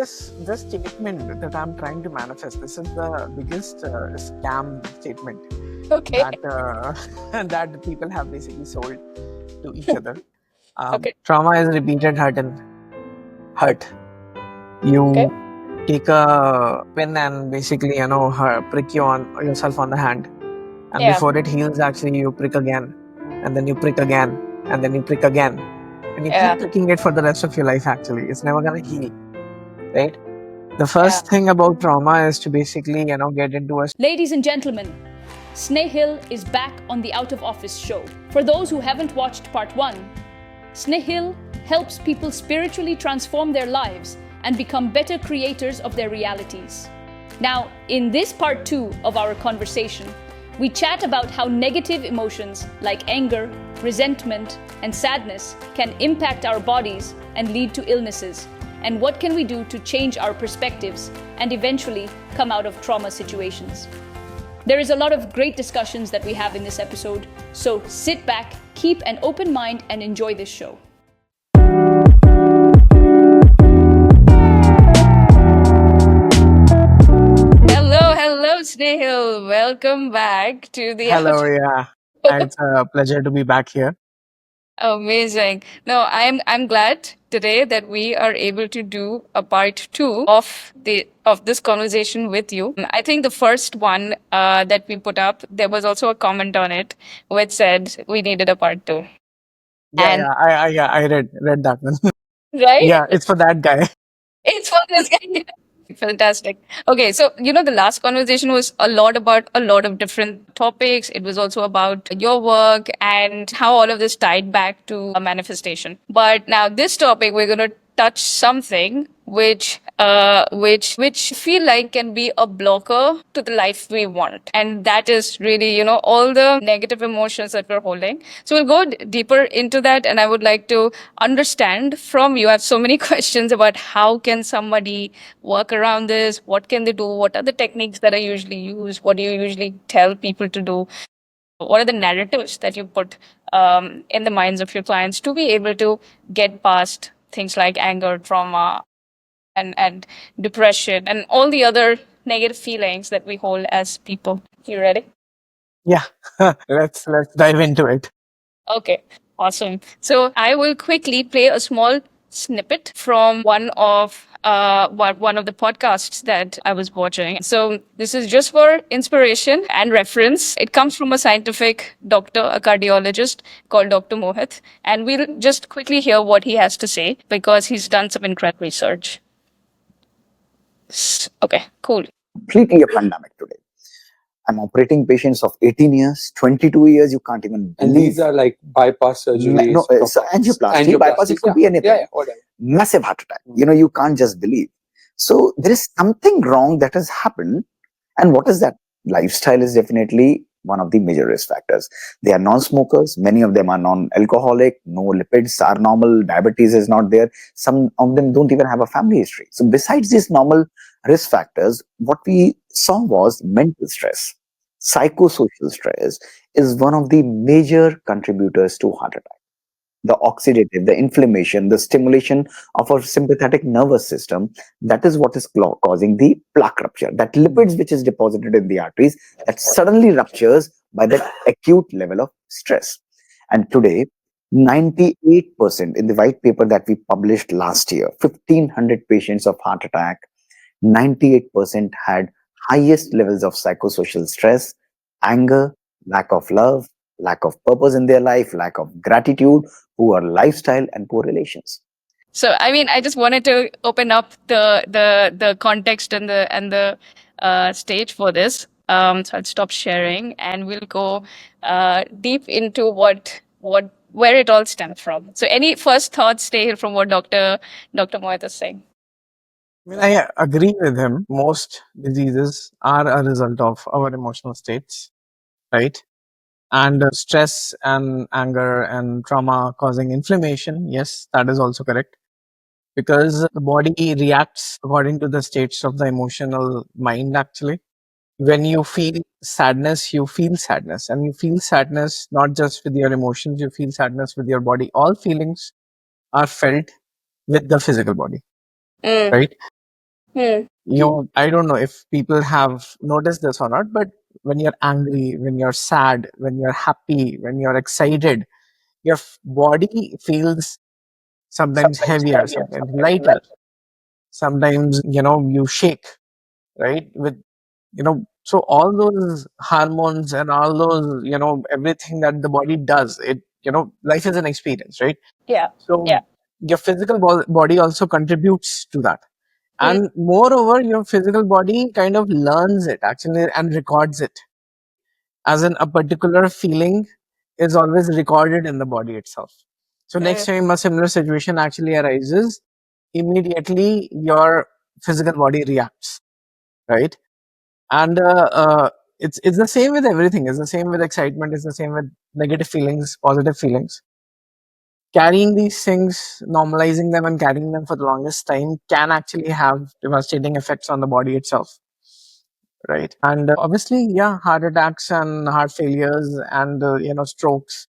this statement that I'm trying to manifest, this is the biggest scam statement Okay. that that people have basically sold to each other. Okay. Trauma is repeated hurt and hurt. Okay. You take a pin and basically prick yourself on the hand, and Yeah. before it heals, actually you prick again, and then you prick again, and then you prick again, and you Yeah. keep pricking it for the rest of your life. Actually, it's never gonna heal, right? The Yeah. first thing about trauma is to basically get into a Ladies and gentlemen, Snehil is back on the Out of Office show. For those who haven't watched part 1, Snehil helps people spiritually transform their lives and become better creators of their realities. Now, in this part 2 of our conversation, we chat about how negative emotions like anger, resentment, and sadness can impact our bodies and lead to illnesses, and what can we do to change our perspectives and eventually come out of trauma situations. There is a lot of great discussions that we have in this episode, so sit back, keep an open mind, and enjoy this show. Hello, Snehil. Welcome back to the hello, yeah, it's a pleasure to be back here. Amazing. No, I'm glad today that we are able to do a part 2 of this conversation with you. I think the first one that we put up, there was also a comment on it which said we needed a part 2. And I read that one. right? Yeah, it's for that guy. It's for this guy. Fantastic. Okay, so the last conversation was a lot about a lot of different topics. It was also about your work and how all of this tied back to a manifestation. But now this topic, we're going to touch something which feel like can be a blocker to the life we want, and that is really all the negative emotions that we're holding. So we'll go deeper into that, and I would like to understand from you. I have so many questions about how can somebody work around this, what can they do, what are the techniques that are usually used, what do you usually tell people to do, what are the narratives that you put in the minds of your clients to be able to get past things like anger, trauma, and depression and all the other negative feelings that we hold as people. You ready? Yeah, let's dive into it. Okay, awesome. So I will quickly play a small snippet from one of the podcasts that I was watching. So this is just for inspiration and reference. It comes from a scientific doctor, a cardiologist called Dr. Mohit, and we'll just quickly hear what he has to say because he's done some incredible research. Okay, cool. Completely a pandemic today. I'm operating patients of 18 years, 22 years. You can't even And believe. these are like bypass surgeries. No, so angioplasty, bypass, it could be anything. Whatever. Massive heart attack. You can't just believe. So there is something wrong that has happened. And what is that? Lifestyle is definitely one of the major risk factors. They are non-smokers. Many of them are non-alcoholic. No lipids are normal. Diabetes is not there. Some of them don't even have a family history. So besides these normal risk factors, what we saw was mental stress. Psychosocial stress is one of the major contributors to heart attack. The oxidative, the inflammation, the stimulation of our sympathetic nervous system, that is what is causing the plaque rupture. That lipids which is deposited in the arteries, that suddenly ruptures by that acute level of stress. And today, 98% in the white paper that we published last year, 1,500 patients of heart attack, 98% had highest levels of psychosocial stress, anger, lack of love, lack of purpose in their life, lack of gratitude, poor lifestyle, and poor relations. So, I mean, I just wanted to open up the context and the stage for this. So I'll stop sharing, and we'll go deep into where it all stems from. So, any first thoughts, stay from what Dr. Mohit is saying? I mean, I agree with him. Most diseases are a result of our emotional states, right? And stress and anger and trauma causing inflammation. Yes, that is also correct. Because the body reacts according to the states of the emotional mind, actually. When you feel sadness, you feel sadness. And you feel sadness not just with your emotions, you feel sadness with your body. All feelings are felt with the physical body, right? I don't know if people have noticed this or not, but when you're angry, when you're sad, when you're happy, when you're excited, your body feels sometimes heavier, sometimes lighter, sometimes you shake, right? So all those hormones and all those everything that the body does, life is an experience, right? So your physical body also contributes to that. And moreover, your physical body kind of learns it actually and records it, as in a particular feeling is always recorded in the body itself. So next time a similar situation actually arises, immediately your physical body reacts, right? And it's the same with everything. It's the same with excitement. It's the same with negative feelings, positive feelings. Carrying these things, normalizing them, and carrying them for the longest time can actually have devastating effects on the body itself, right? And obviously, yeah, heart attacks and heart failures and strokes.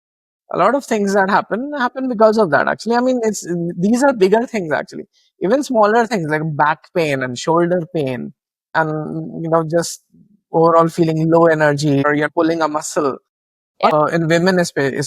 A lot of things that happen because of that. Actually, I mean, it's these are bigger things actually. Even smaller things like back pain and shoulder pain, and just overall feeling low energy, or you're pulling a muscle. In women, especially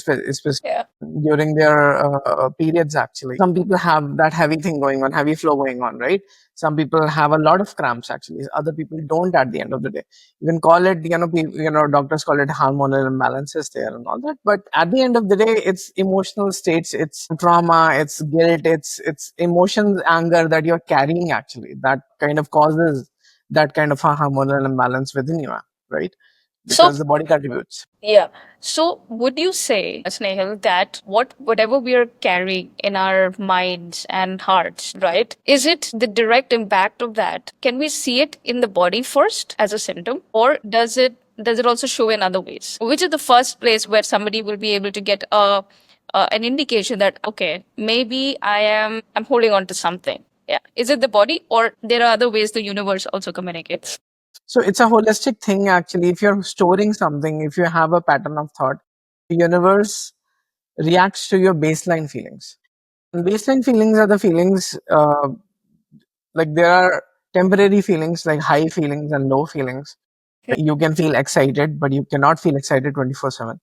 during their periods, actually, some people have that heavy thing going on, heavy flow going on, right? Some people have a lot of cramps. Actually, other people don't. At the end of the day, you can call it, doctors call it hormonal imbalances there and all that. But at the end of the day, it's emotional states, it's trauma, it's guilt, it's emotions, anger that you're carrying actually that kind of causes that kind of a hormonal imbalance within you, right? Because the body contributes. Whatever we are carrying in our minds and hearts, right? Is it the direct impact of that? Can we see it in the body first as a symptom, or does it also show in other ways? Which is the first place where somebody will be able to get an indication that okay, maybe I'm holding on to something. Yeah, is it the body, or there are other ways the universe also communicates? So it's a holistic thing actually. If you're storing something, if you have a pattern of thought, the universe reacts to your baseline feelings. And baseline feelings are the feelings, like there are temporary feelings like high feelings and low feelings. You can feel excited, but you cannot feel excited 24/7,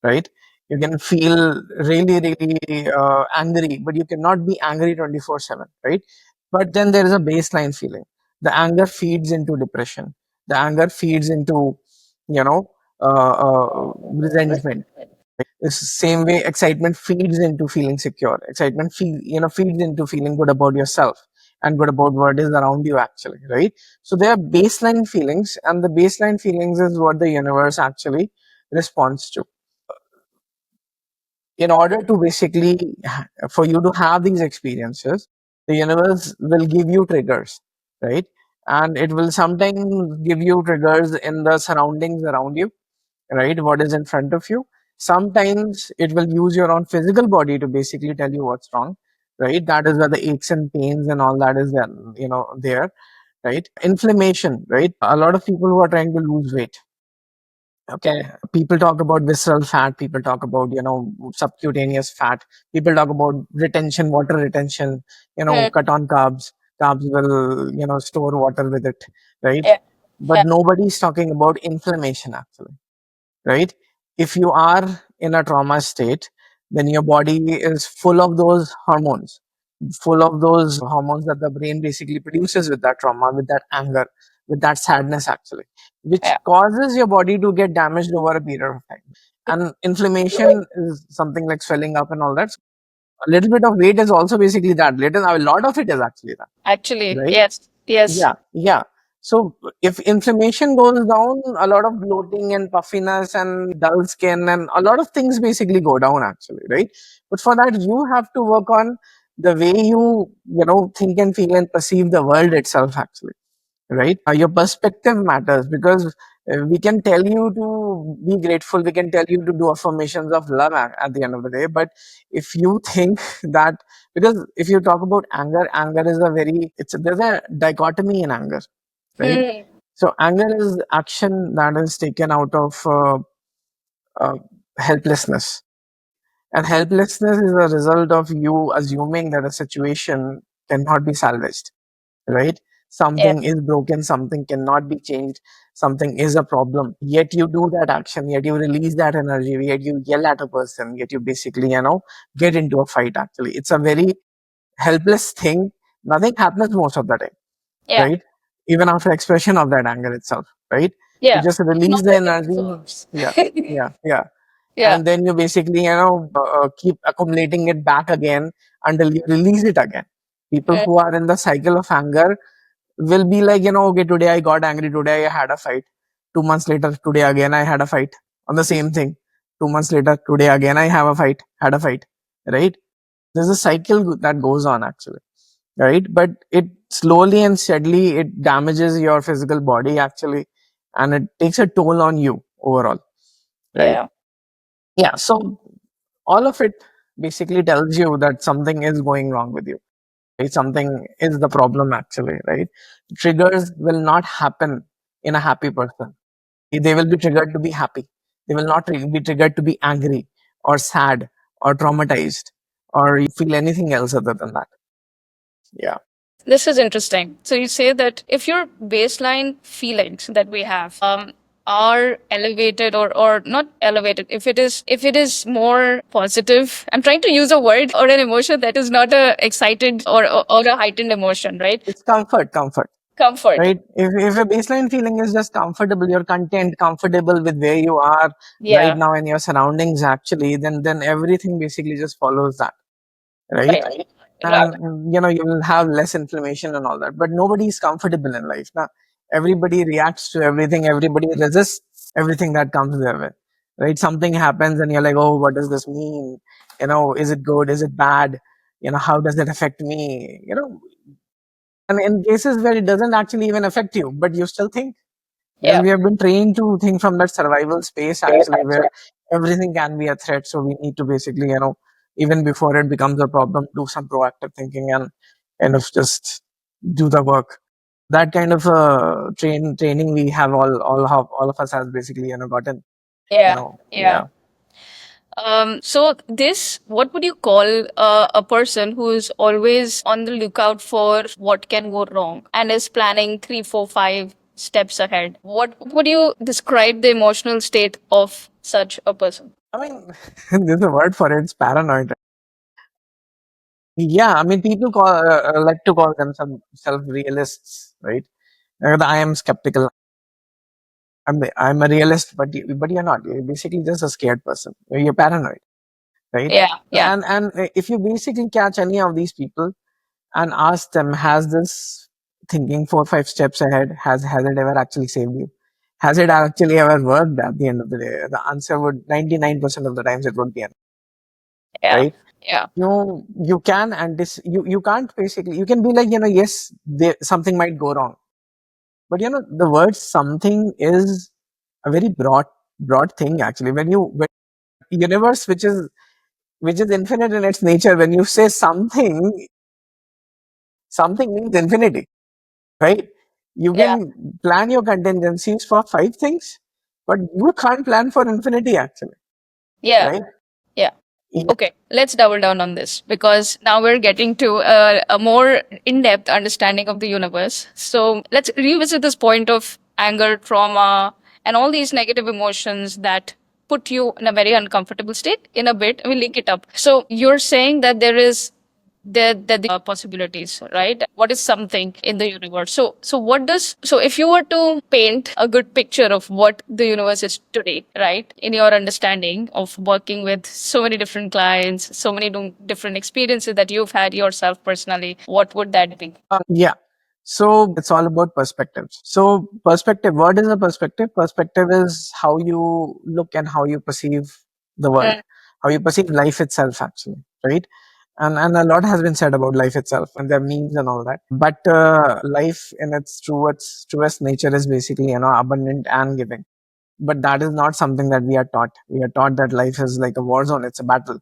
right? You can feel really, really angry, but you cannot be angry 24/7, right? But then there is a baseline feeling. The anger feeds into depression. The anger feeds into, you know, resentment. It's the same way excitement feeds into feeling secure. Excitement feeds into feeling good about yourself and good about what is around you actually, right? So there are baseline feelings, and the baseline feelings is what the universe actually responds to. In order to basically for you to have these experiences, the universe will give you triggers, right? And it will sometimes give you triggers in the surroundings around you, right? What is in front of you. Sometimes it will use your own physical body to basically tell you what's wrong, right? That is where the aches and pains and all that is there, there, right? Inflammation, right? A lot of people who are trying to lose weight, okay, people talk about visceral fat, people talk about subcutaneous fat, people talk about retention, water retention, cut on carbs. Carbs will store water with it, right? But nobody's talking about inflammation actually, right? If you are in a trauma state, then your body is full of those hormones, full of those hormones that the brain basically produces with that trauma, with that anger, with that sadness, actually, which causes your body to get damaged over a period of time. And inflammation is something like swelling up and all that. A little bit of weight is also basically that. A lot of it is actually that, Actually, right? yes. Yeah, yeah. So if inflammation goes down, a lot of bloating and puffiness and dull skin and a lot of things basically go down actually, right? But for that, you have to work on the way you think and feel and perceive the world itself actually, right? Your perspective matters because we can tell you to be grateful, we can tell you to do affirmations of love at the end of the day. But if you think that, because if you talk about anger, anger is a very, there's a dichotomy in anger, right? So anger is action that is taken out of uh, helplessness. And helplessness is a result of you assuming that a situation cannot be salvaged, right? something is broken, something cannot be changed, something is a problem, yet you do that action, yet you release that energy, yet you yell at a person, yet you basically, get into a fight. Actually, it's a very helpless thing. Nothing happens most of the time, right? Even after expression of that anger itself, right? You just release the energy. Yeah, yeah, yeah. And then you basically, keep accumulating it back again until you release it again. People who are in the cycle of anger will be like, okay, today I got angry, today I had a fight. 2 months later, today again I had a fight on the same thing. 2 months later, today again I have a fight, had a fight, right? There's a cycle that goes on actually, right? But it slowly and steadily it damages your physical body actually, and it takes a toll on you overall, right? Yeah. So all of it basically tells you that something is going wrong with you, right? Something is the problem actually, right? Triggers will not happen in a happy person. They will be triggered to be happy. They will not be triggered to be angry or sad or traumatized or feel anything else other than that. Yeah. This is interesting. So you say that if your baseline feelings that we have are elevated or not elevated, if it is more positive, I'm trying to use a word or an emotion that is not a excited or a heightened emotion, right? It's comfort, Comfort. right? If a baseline feeling is just comfortable, you're content, comfortable with where you are right Yeah. now in your surroundings actually, then everything basically just follows that, right? Right. Right. And you will have less inflammation and all that, but nobody is comfortable in life now. Everybody reacts to everything, everybody resists everything that comes their way, right? Something happens and you're like, oh, what does this mean? Is it good, is it bad? How does it affect me? And in cases where it doesn't actually even affect you, but you still think, because Yeah. we have been trained to think from that survival space actually, where everything can be a threat. So we need to basically, even before it becomes a problem, do some proactive thinking and kind of just do the work. That kind of training we have all of us has basically, gotten, Yeah. Yeah. yeah. So this, what would you call a person who is always on the lookout for what can go wrong and is planning 3, 4, 5 steps ahead? What would you describe the emotional state of such a person? I mean, there's a word for it. It's paranoid. Yeah, I mean, people like to call themselves self-realists, right? I am skeptical. I'm a realist, but you're not. You're basically just a scared person. You're paranoid, right? Yeah. Yeah. And if you basically catch any of these people and ask them, has this thinking 4 5 steps ahead, has it ever actually saved you? Has it actually ever worked at the end of the day? The answer would 99% of the times it would be Yeah. right. Yeah. You can, and this you can't basically, you can be like, yes, something might go wrong, but the word something is a very broad thing actually. When universe, which is infinite in its nature, when you say something means infinity, right? You Yeah. can plan your contingencies for 5 things, but you can't plan for infinity actually, Yeah. right? Yeah. Yeah. Okay, let's double down on this because now we're getting to a more in depth understanding of the universe. So let's revisit this point of anger, trauma, and all these negative emotions that put you in a very uncomfortable state. In a bit, we'll link it up. So you're saying that there is the possibilities, right? What is something in the universe? So what does, so if you were to paint a good picture of what the universe is today, right, in your understanding of working with so many different clients, so many different experiences that you've had yourself personally, what would that be? Yeah. So it's all about perspectives. So perspective, what is a perspective? Perspective is how you look and how you perceive the world, Mm. how you perceive life itself actually, right? And a lot has been said about life itself, and there are memes and all that. But life in its truest nature is basically, abundant and giving. But that is not something that we are taught. We are taught that life is like a war zone, it's a battle,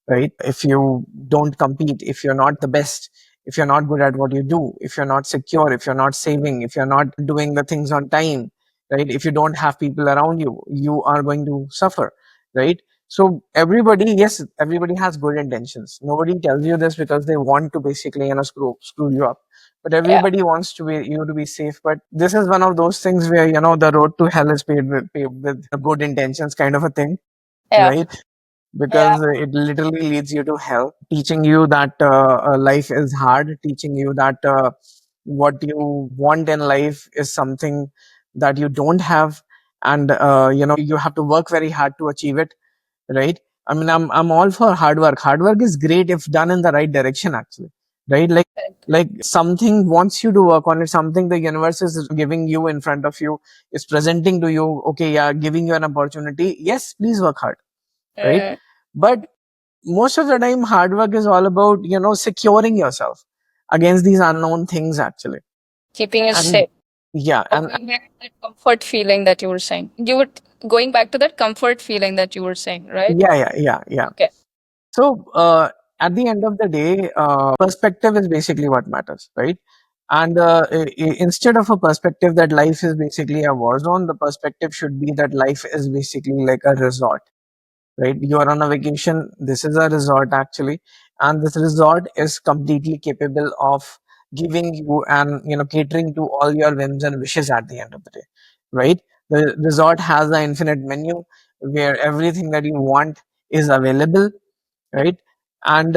right? If you don't compete, if you're not the best, if you're not good at what you do, if you're not secure, if you're not saving, if you're not doing the things on time, right? If you don't have people around you, you are going to suffer, right? So yes, everybody has good intentions. Nobody tells you this because they want to basically, screw you up. but everybody wants to be you to be safe. But this is one of those things where the road to hell is paved with good intentions, kind of a thing, right? Because it literally leads you to hell, teaching you that life is hard, teaching you that what you want in life is something that you don't have, and you have to work very hard to achieve it, right? I mean, I'm all for hard work. Hard work is great if done in the right direction, actually, right? Like something wants you to work on it, something the universe is giving you in front of you, is presenting to you, okay, yeah, giving you an opportunity. Yes, please work hard, right? But most of the time, hard work is all about securing yourself against these unknown things, actually. Keeping us And safe. yeah, and Going back to that comfort feeling that you were saying. You were going back to that comfort feeling that you were saying, right? yeah. Okay. So at the end of the day, perspective is basically what matters, right? And instead of a perspective that life is basically a war zone, the perspective should be that life is basically like a resort, right? You are on a vacation. This is a resort, actually, and this resort is completely capable of giving you and catering to all your whims and wishes at the end of the day, right? The resort has an infinite menu where everything that you want is available, right? And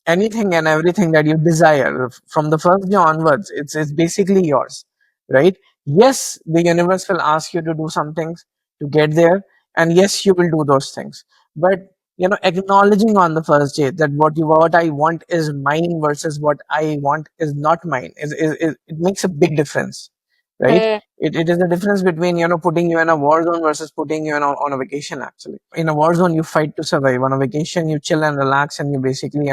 anything and everything that you desire from the first day onwards, it's basically yours, right? Yes, the universe will ask you to do some things to get there, and yes, you will do those things. But acknowledging on the first day that what I want is mine versus what I want is not mine it makes a big difference, right? It is the difference between putting you in a war zone versus putting you on a vacation, actually. In a war zone, you fight to survive. On a vacation, you chill and relax, and you basically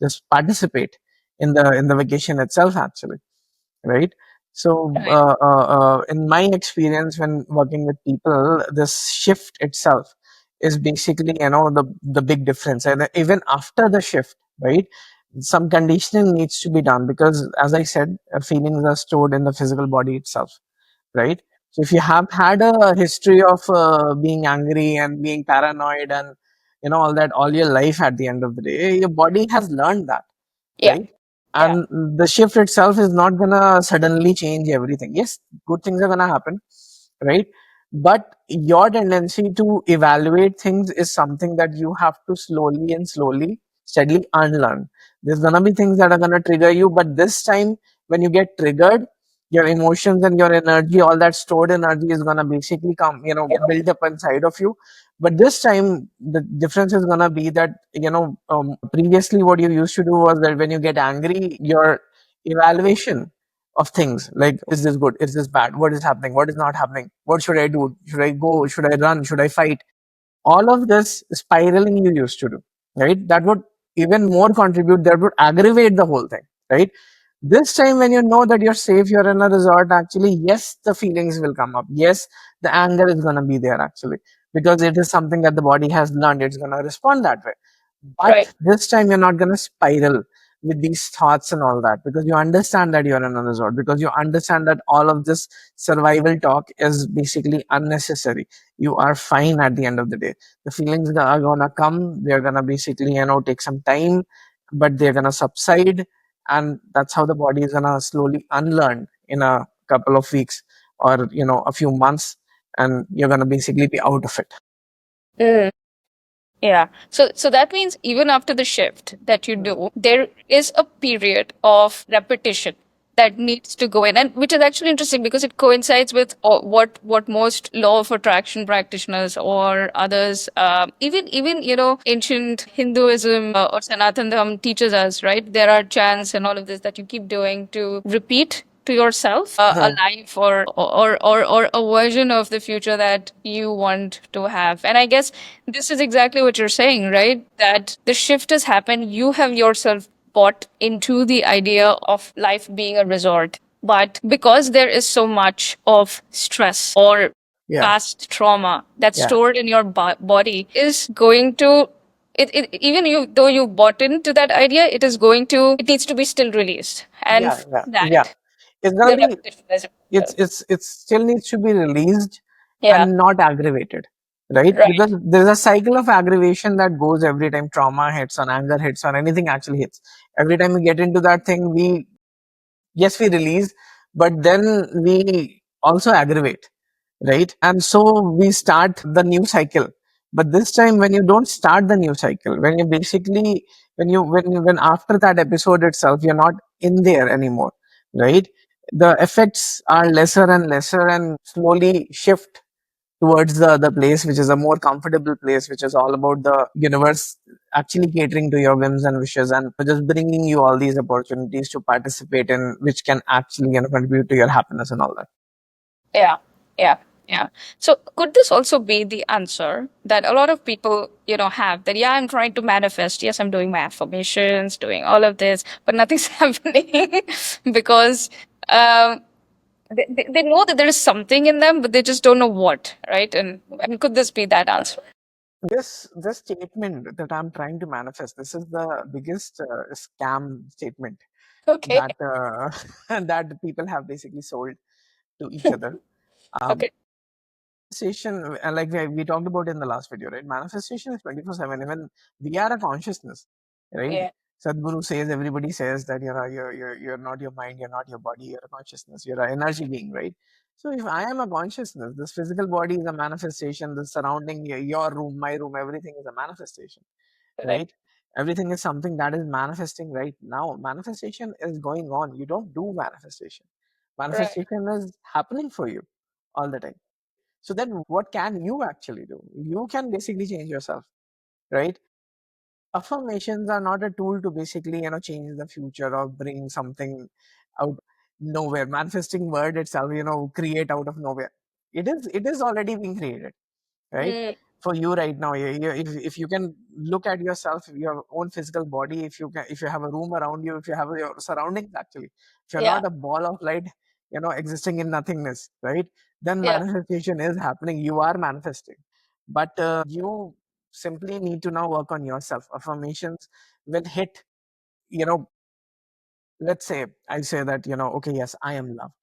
just participate in the vacation itself, actually, right? So in my experience when working with people, this shift itself is basically the big difference. And even after the shift, right, some conditioning needs to be done, because as I said, feelings are stored in the physical body itself, right? So if you have had a history of being angry and being paranoid and all that all your life, at the end of the day, your body has learned that, Yeah. right? And the shift itself is not gonna suddenly change everything. Yes, good things are gonna happen, right? But your tendency to evaluate things is something that you have to slowly, steadily unlearn. There's gonna be things that are gonna trigger you, but this time when you get triggered, your emotions and your energy, all that stored energy is gonna basically come, build up inside of you. But this time, the difference is gonna be that previously what you used to do was that when you get angry, your evaluation of things, like, is this good, is this bad, what is happening, what is not happening, what should I do, should I go, should I run, should I fight, all of this spiraling you used to do, right? That would even more contribute, that would aggravate the whole thing, right? This time when you know that you're safe, you're in a resort, actually, yes, the feelings will come up, yes, the anger is going to be there, actually, because it is something that the body has learned, it's going to respond that way. But this time you're not going to spiral with these thoughts and all that, because you understand that you're in a resort, because you understand that all of this survival talk is basically unnecessary. You are fine at the end of the day. The feelings that are going to come, they're going to basically take some time, but they're going to subside, and that's how the body is going to slowly unlearn in a couple of weeks, or a few months, and you're going to basically be out of it. Yeah. So that means even after the shift that you do, there is a period of repetition that needs to go in, and which is actually interesting because it coincides with what most law of attraction practitioners or others, even ancient Hinduism or Sanatan Dharma teaches us. Right, there are chants and all of this that you keep doing to repeat to yourself a life or a version of the future that you want to have. And I guess this is exactly what you're saying, right? That the shift has happened. You have yourself bought into the idea of life being a resort. But because there is so much of stress or Yeah, past trauma that's yeah, stored in your body is going to even you though you bought into that idea, it needs to be still released. And yeah, for yeah. that, It's gonna the be, repetition is it's still needs to be released yeah. and not aggravated, right? Right. Because there's a cycle of aggravation that goes every time trauma hits, or anger hits, or anything actually hits. Every time we get into that thing, yes, we release, but then we also aggravate, right? And so we start the new cycle. But this time, when you don't start the new cycle, when you basically, when after that episode itself, you're not in there anymore, right? The effects are lesser and lesser and slowly shift towards the other place, which is a more comfortable place, which is all about the universe actually catering to your whims and wishes, and just bringing you all these opportunities to participate in, which can actually contribute to your happiness and all that. Yeah, yeah, yeah. So could this also be the answer that a lot of people, have that, yeah, I'm trying to manifest. Yes, I'm doing my affirmations, doing all of this, but nothing's happening because um, they know that there is something in them, but they just don't know what, right? And could this be that answer? This statement that I'm trying to manifest, this is the biggest scam statement Okay. that that people have basically sold to each other. Um, Okay. Manifestation, like we talked about in the last video, right? Manifestation is 24/7. Even we are a consciousness, right? Yeah. Sadhguru says, everybody says that you're not your mind, you're not your body, you're a consciousness, you're an energy being, right? So if I am a consciousness, this physical body is a manifestation, the surrounding, your room, my room, everything is a manifestation, Right. right? Everything is something that is manifesting right now. Manifestation is going on. You don't do manifestation. Right. Manifestation is happening for you all the time. So then what can you actually do? You can basically change yourself, right? Affirmations are not a tool to basically, change the future or bring something out nowhere. Manifesting word itself, create out of nowhere. It is already being created, right? Mm, For you right now, if you can look at yourself, your own physical body, if you have a room around you, if you have your surroundings, actually, if you're yeah. not a ball of light, existing in nothingness, right? Then Yeah. manifestation is happening. You are manifesting, but you simply need to now work on yourself. Affirmations will hit, you know let's say I say that, okay, yes, I am loved,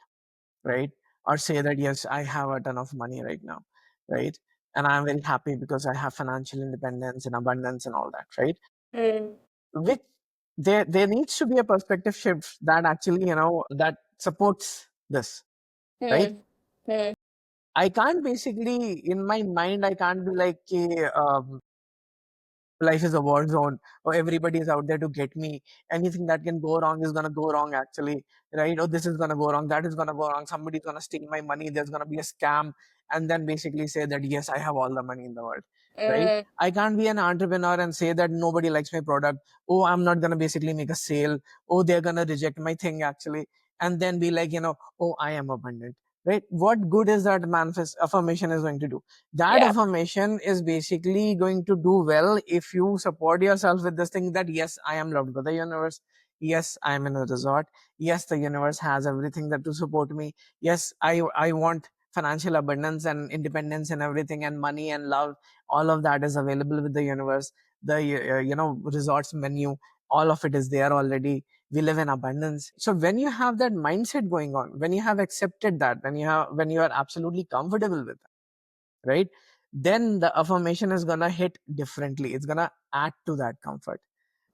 right? Or say that, yes, I have a ton of money right now, right? And I'm very happy because I have financial independence and abundance and all that, right? Mm, Which there needs to be a perspective shift that actually, that supports this, right? mm, mm, I can't basically, in my mind, I can't be like, life is a war zone, or everybody is out there to get me. Anything that can go wrong is going to go wrong, actually, right? Or this is going to go wrong, that is going to go wrong, somebody's going to steal my money, there's going to be a scam, and then basically say that, yes, I have all the money in the world, right? mm, I can't be an entrepreneur and say that nobody likes my product. Oh, I'm not going to basically make a sale. Oh, they're going to reject my thing, actually. And then be like, oh, I am abundant, right? What good is that manifest affirmation is going to do? That yeah. affirmation is basically going to do well if you support yourself with this thing that, yes, I am loved by the universe, yes, I am in a resort, yes, the universe has everything that to support me, yes, I want financial abundance and independence and everything, and money and love, all of that is available with the universe. The resorts menu, all of it is there already. We live in abundance. So when you have that mindset going on, when you have accepted that, when you are absolutely comfortable with, right, then the affirmation is gonna hit differently. It's gonna add to that comfort,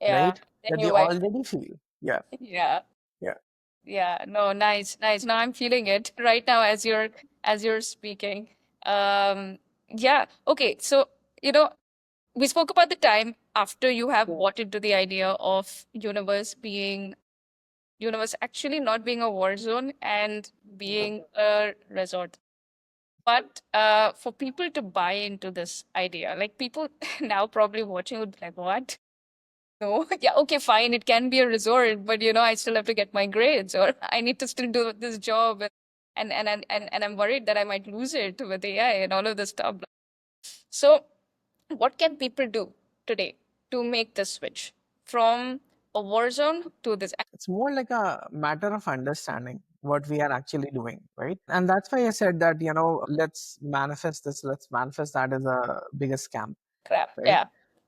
Yeah. right, Then that you you like. already feel. Yeah, Yeah. yeah. Yeah. No, nice, nice. Now I'm feeling it right now as you're speaking. Um, yeah. Okay. So, we spoke about the time after you have bought into the idea of universe actually not being a war zone and being a resort. But for people to buy into this idea, like people now probably watching would be like, what? No, yeah, okay, fine. It can be a resort, but I still have to get my grades, or I need to still do this job, and I'm worried that I might lose it with AI and all of this stuff. So, what can people do today to make this switch from a war zone to this? It's more like a matter of understanding what we are actually doing, right? And that's why I said that, let's manifest this, let's manifest that as a biggest scam, Crap. right? Yeah.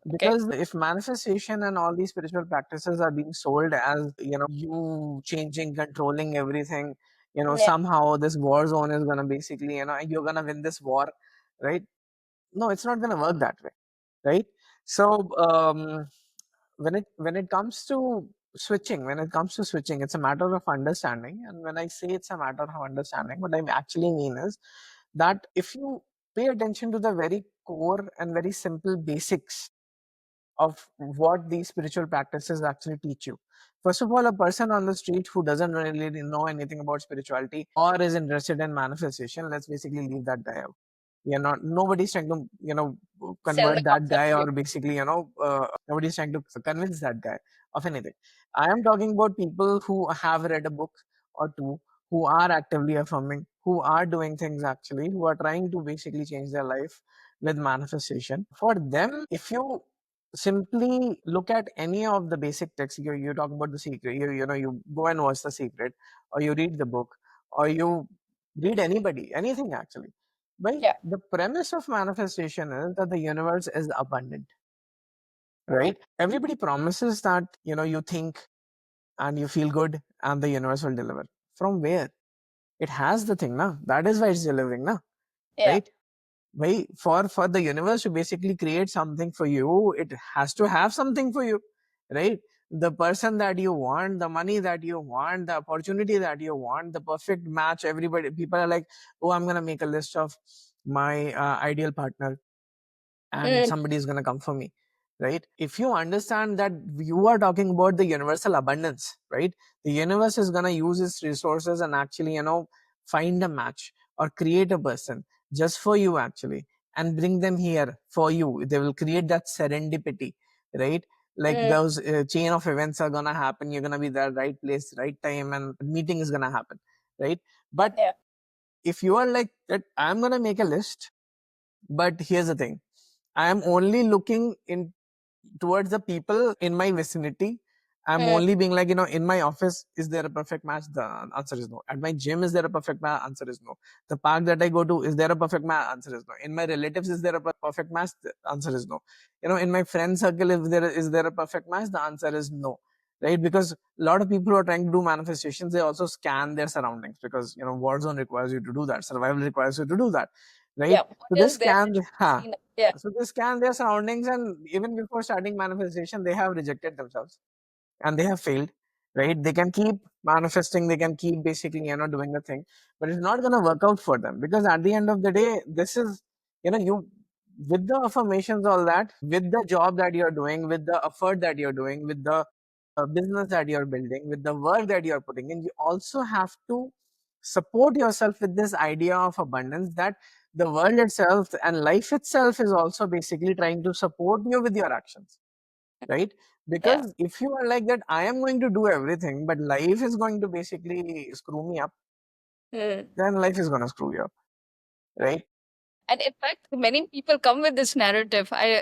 Okay. Because if manifestation and all these spiritual practices are being sold as, you changing, controlling everything, Yeah. somehow this war zone is going to basically, you're going to win this war, right? no, it's not going to work that way, right? So when it comes to switching, it's a matter of understanding. And when I say it's a matter of understanding, what I actually mean is that if you pay attention to the very core and very simple basics of what these spiritual practices actually teach you. First of all, a person on the street who doesn't really know anything about spirituality or is interested in manifestation, let's basically leave that guy out. We are not, nobody's trying to, Sell the convert that concept guy, to you. or basically, nobody's trying to convince that guy of anything. I am talking about people who have read a book or two, who are actively affirming, who are doing things actually, who are trying to basically change their life with manifestation. For them, if you simply look at any of the basic texts, you talk about the secret, you go and watch the secret, or you read the book, or you read anything actually, right? Yeah. The premise of manifestation is that the universe is abundant, right? Everybody promises that, you think and you feel good and the universe will deliver. From where? It has the thing, na? That is why it's delivering, na? Yeah. Right? Why, for the universe to basically create something for you, it has to have something for you, right? The person that you want, the money that you want, the opportunity that you want, the perfect match. Everybody, people are like, oh, I'm gonna make a list of my ideal partner, and Mm. somebody is going to come for me, right? If you understand that you are talking about the universal abundance, right? The universe is going to use its resources and actually, find a match or create a person just for you actually, and bring them here for you. They will create that serendipity, right? Like Mm. those chain of events are going to happen. You're going to be there, right place, right time, and meeting is going to happen, right? But Yeah. if you are like that, I'm going to make a list, but here's the thing, I am only looking in towards the people in my vicinity. I'm Mm. only being like, in my office, is there a perfect match? The answer is no. At my gym, is there a perfect match? Answer is no. The park that I go to, is there a perfect match? Answer is no. In my relatives, is there a perfect match? The answer is no. In my friend circle, if there is there a perfect match? The answer is no. Right? Because a lot of people who are trying to do manifestations, they also scan their surroundings, because Warzone requires you to do that. Survival requires you to do that. Right? Yeah. What So they is there scan, that you haven't seen? Yeah. so they scan their surroundings, and even before starting manifestation, they have rejected themselves and they have failed. Right? They can keep manifesting, they can keep basically, doing the thing, but it's not gonna work out for them, because at the end of the day, this is, you, with the affirmations, all that, with the job that you're doing, with the effort that you're doing, with the business that you're building, with the work that you're putting in, you also have to support yourself with this idea of abundance, that the world itself and life itself is also basically trying to support you with your actions, right? Yeah. Because if you are like that, I am going to do everything, but life is going to basically screw me up, Mm. then life is going to screw you up, right? And in fact, many people come with this narrative. I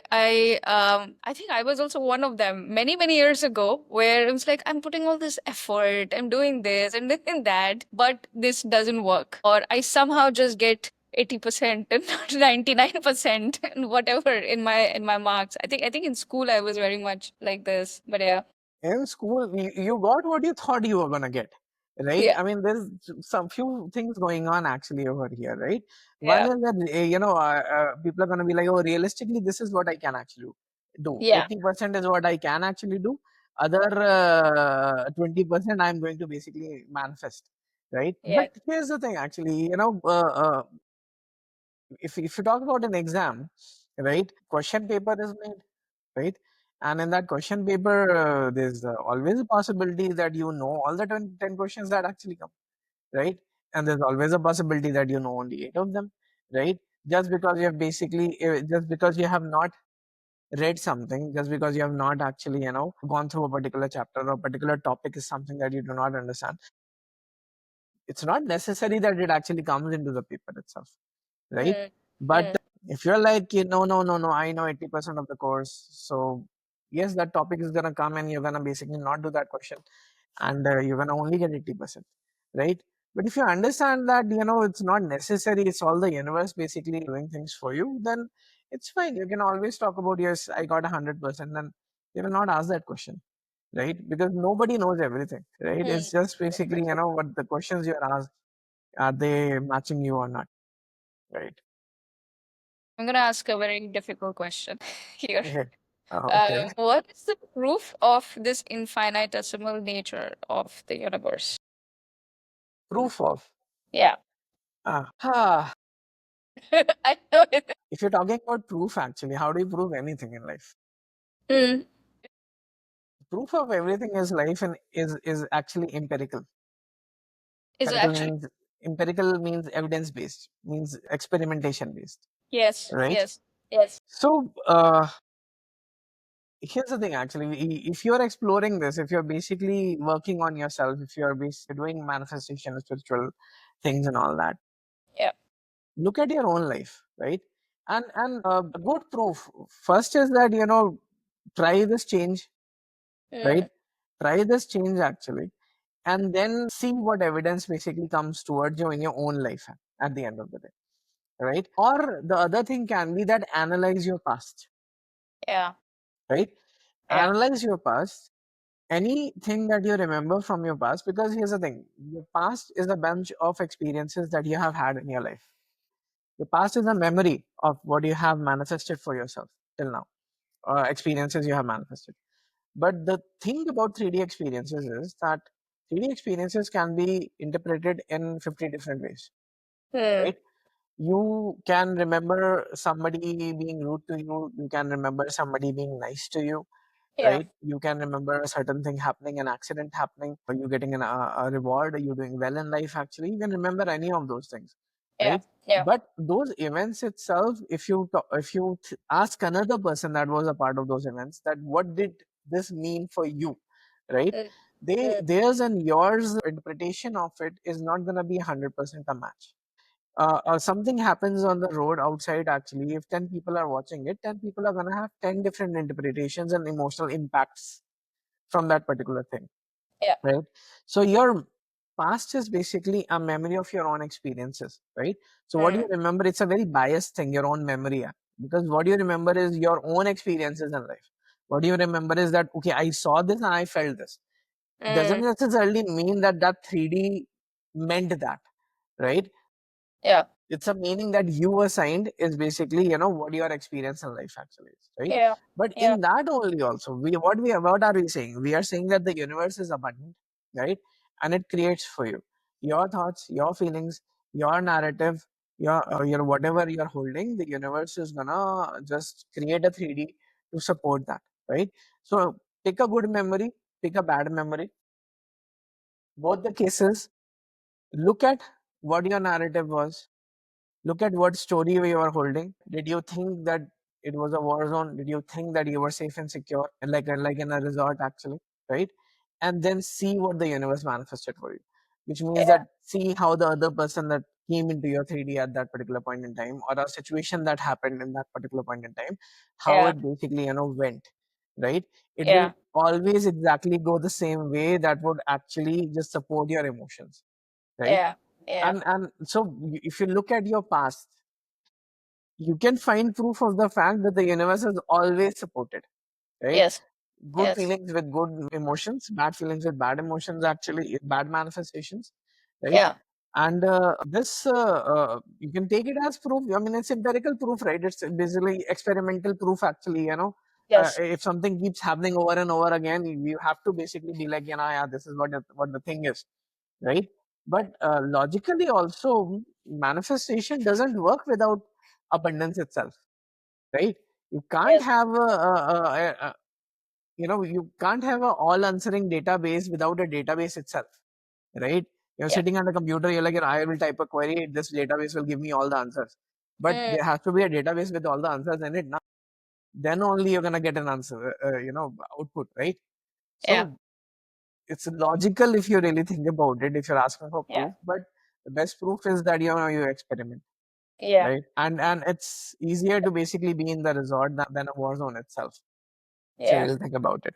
think I was also one of them many years ago, where it was like, I'm putting all this effort, I'm doing this and this and that, but this doesn't work, or I somehow just get 80% and not 99% and whatever in my marks. I think in school I was very much like this, but yeah. In school, you got what you thought you were going to get, right? Yeah. I mean, there's some few things going on actually over here, right? One Yeah. is that, people are going to be like, oh, realistically, this is what I can actually do. Yeah. 80% is what I can actually do. Other 20%, I'm going to basically manifest, right? Yeah. But here's the thing, actually, if you talk about an exam, right? Question paper is made, right? And in that question paper, there's always a possibility that all the 10 questions that actually come, right? And there's always a possibility that only 8 of them, right? Just because you have basically, just because you have not read something, just because you have not actually, gone through a particular chapter or a particular topic is something that you do not understand, it's not necessary that it actually comes into the paper itself, right? Mm. But Mm. if you're like, no, I know 80% of the course, so yes, that topic is gonna come, and you're gonna basically not do that question, and you're gonna only get 80%, right? But if you understand that, it's not necessary, it's all the universe basically doing things for you, then it's fine. You can always talk about, yes, I got 100%, then you will not ask that question, right? Because nobody knows everything, right? Mm. It's just basically, Definitely. what the questions you're asked, are they matching you or not, right? I'm gonna ask a very difficult question here. Okay. Okay. What is the proof of this infinitesimal nature of the universe? Proof of. Yeah. Ah, I know it. if you're talking about proof, actually, how do you prove anything in life? Mm, Proof of everything is life and is actually empirical. is it Empirical actually? means empirical means evidence based, means experimentation based, Yes, right? yes, yes. So here's the thing actually, if you're exploring this, if you're basically working on yourself, if you're basically doing manifestation, spiritual things and all that, Yeah. look at your own life, right? And a good proof first is that, try this change, right? Mm, Try this change actually, and then see what evidence basically comes towards you in your own life at the end of the day, right? Or the other thing can be that analyze your past, yeah, right? yeah. Analyze your past, anything that you remember from your past, because here's the thing, your past is a bunch of experiences that you have had in your life. Your past is a memory of what you have manifested for yourself till now, experiences you have manifested. But the thing about 3D experiences is that 3D experiences can be interpreted in 50 different ways, Mm, right? You can remember somebody being rude to you, you can remember somebody being nice to you, yeah, right? You can remember a certain thing happening, an accident happening, or you getting a reward, or you doing well in life. Actually, you can remember any of those things, yeah, right? yeah. But those events itself, if you ask another person that was a part of those events, that what did this mean for you, right? Mm, They mm, theirs and yours interpretation of it is not gonna be 100% a match. Something happens on the road outside, actually, if 10 people are watching it, 10 people are going to have 10 different interpretations and emotional impacts from that particular thing, yeah. right? So your past is basically a memory of your own experiences, right? So what do you Mm, remember? It's a very biased thing, your own memory, because what you remember is your own experiences in life. What you remember is that, okay, I saw this and I felt this. Doesn't mm, necessarily mean that that 3D meant that, right? yeah, It's a meaning that you assigned, is basically, what your experience in life actually is, right? yeah, But yeah, in that only also, what are we saying? We are saying that the universe is abundant, right? And it creates for you your thoughts, your feelings, your narrative, your whatever you're holding, the universe is gonna just create a 3D to support that, right? So pick a good memory, pick a bad memory, both the cases. Look at what your narrative was. Look at what story you are holding. Did you think that it was a war zone? Did you think that you were safe and secure, and like in a resort actually, right? And then see what the universe manifested for you, which means yeah, that see how the other person that came into your 3D at that particular point in time, or a situation that happened in that particular point in time, how yeah, it basically went, right? It will yeah, always exactly go the same way. That would actually just support your emotions, right? yeah, yeah. And so if you look at your past, you can find proof of the fact that the universe has always supported, right? Yes, Good yes, feelings with good emotions, bad feelings with bad emotions, actually, bad manifestations, right? yeah, And this, you can take it as proof. I mean, it's empirical proof, right? It's basically experimental proof, actually, yes, if something keeps happening over and over again, you have to basically be like, yeah, this is what the thing is, right? But logically also, manifestation doesn't work without abundance itself, right? You can't yes, have you can't have a all answering database without a database itself, right? You're yeah. sitting on the computer, you're like, I will type a query, this database will give me all the answers, but Mm, there has to be a database with all the answers in it now. Then only you're going to get an answer, output, right? yeah, So it's logical if you really think about it, if you're asking for yeah, proof, but the best proof is that you experiment, yeah, right? And it's easier to basically be in the resort than a war zone itself, if you yeah. really think about it.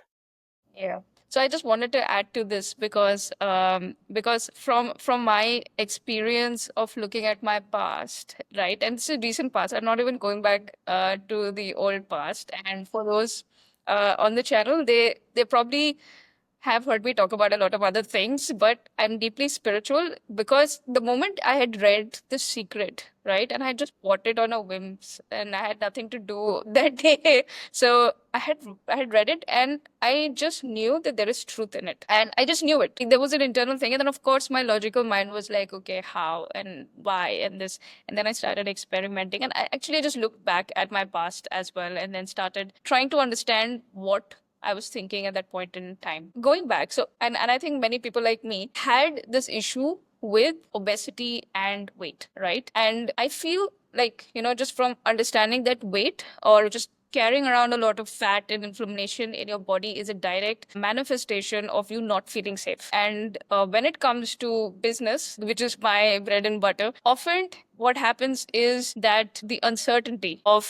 Yeah. So I just wanted to add to this because from my experience of looking at my past, right? And it's a recent past. I'm not even going back to the old past. And for those on the channel, they probably have heard me talk about a lot of other things, but I'm deeply spiritual because the moment I had read The Secret, right, and I just bought it on a whim, and I had nothing to do that day, so I had read it, and I just knew that there is truth in it, and I just knew it. There was an internal thing, and then of course my logical mind was like, okay, how and why and this, and then I started experimenting, and I actually just looked back at my past as well, and then started trying to understand what I was thinking at that point in time. Going back, so and I think many people like me had this issue with obesity and weight, right? And I feel like, just from understanding that weight or just carrying around a lot of fat and inflammation in your body is a direct manifestation of you not feeling safe. And when it comes to business, which is my bread and butter, often what happens is that the uncertainty or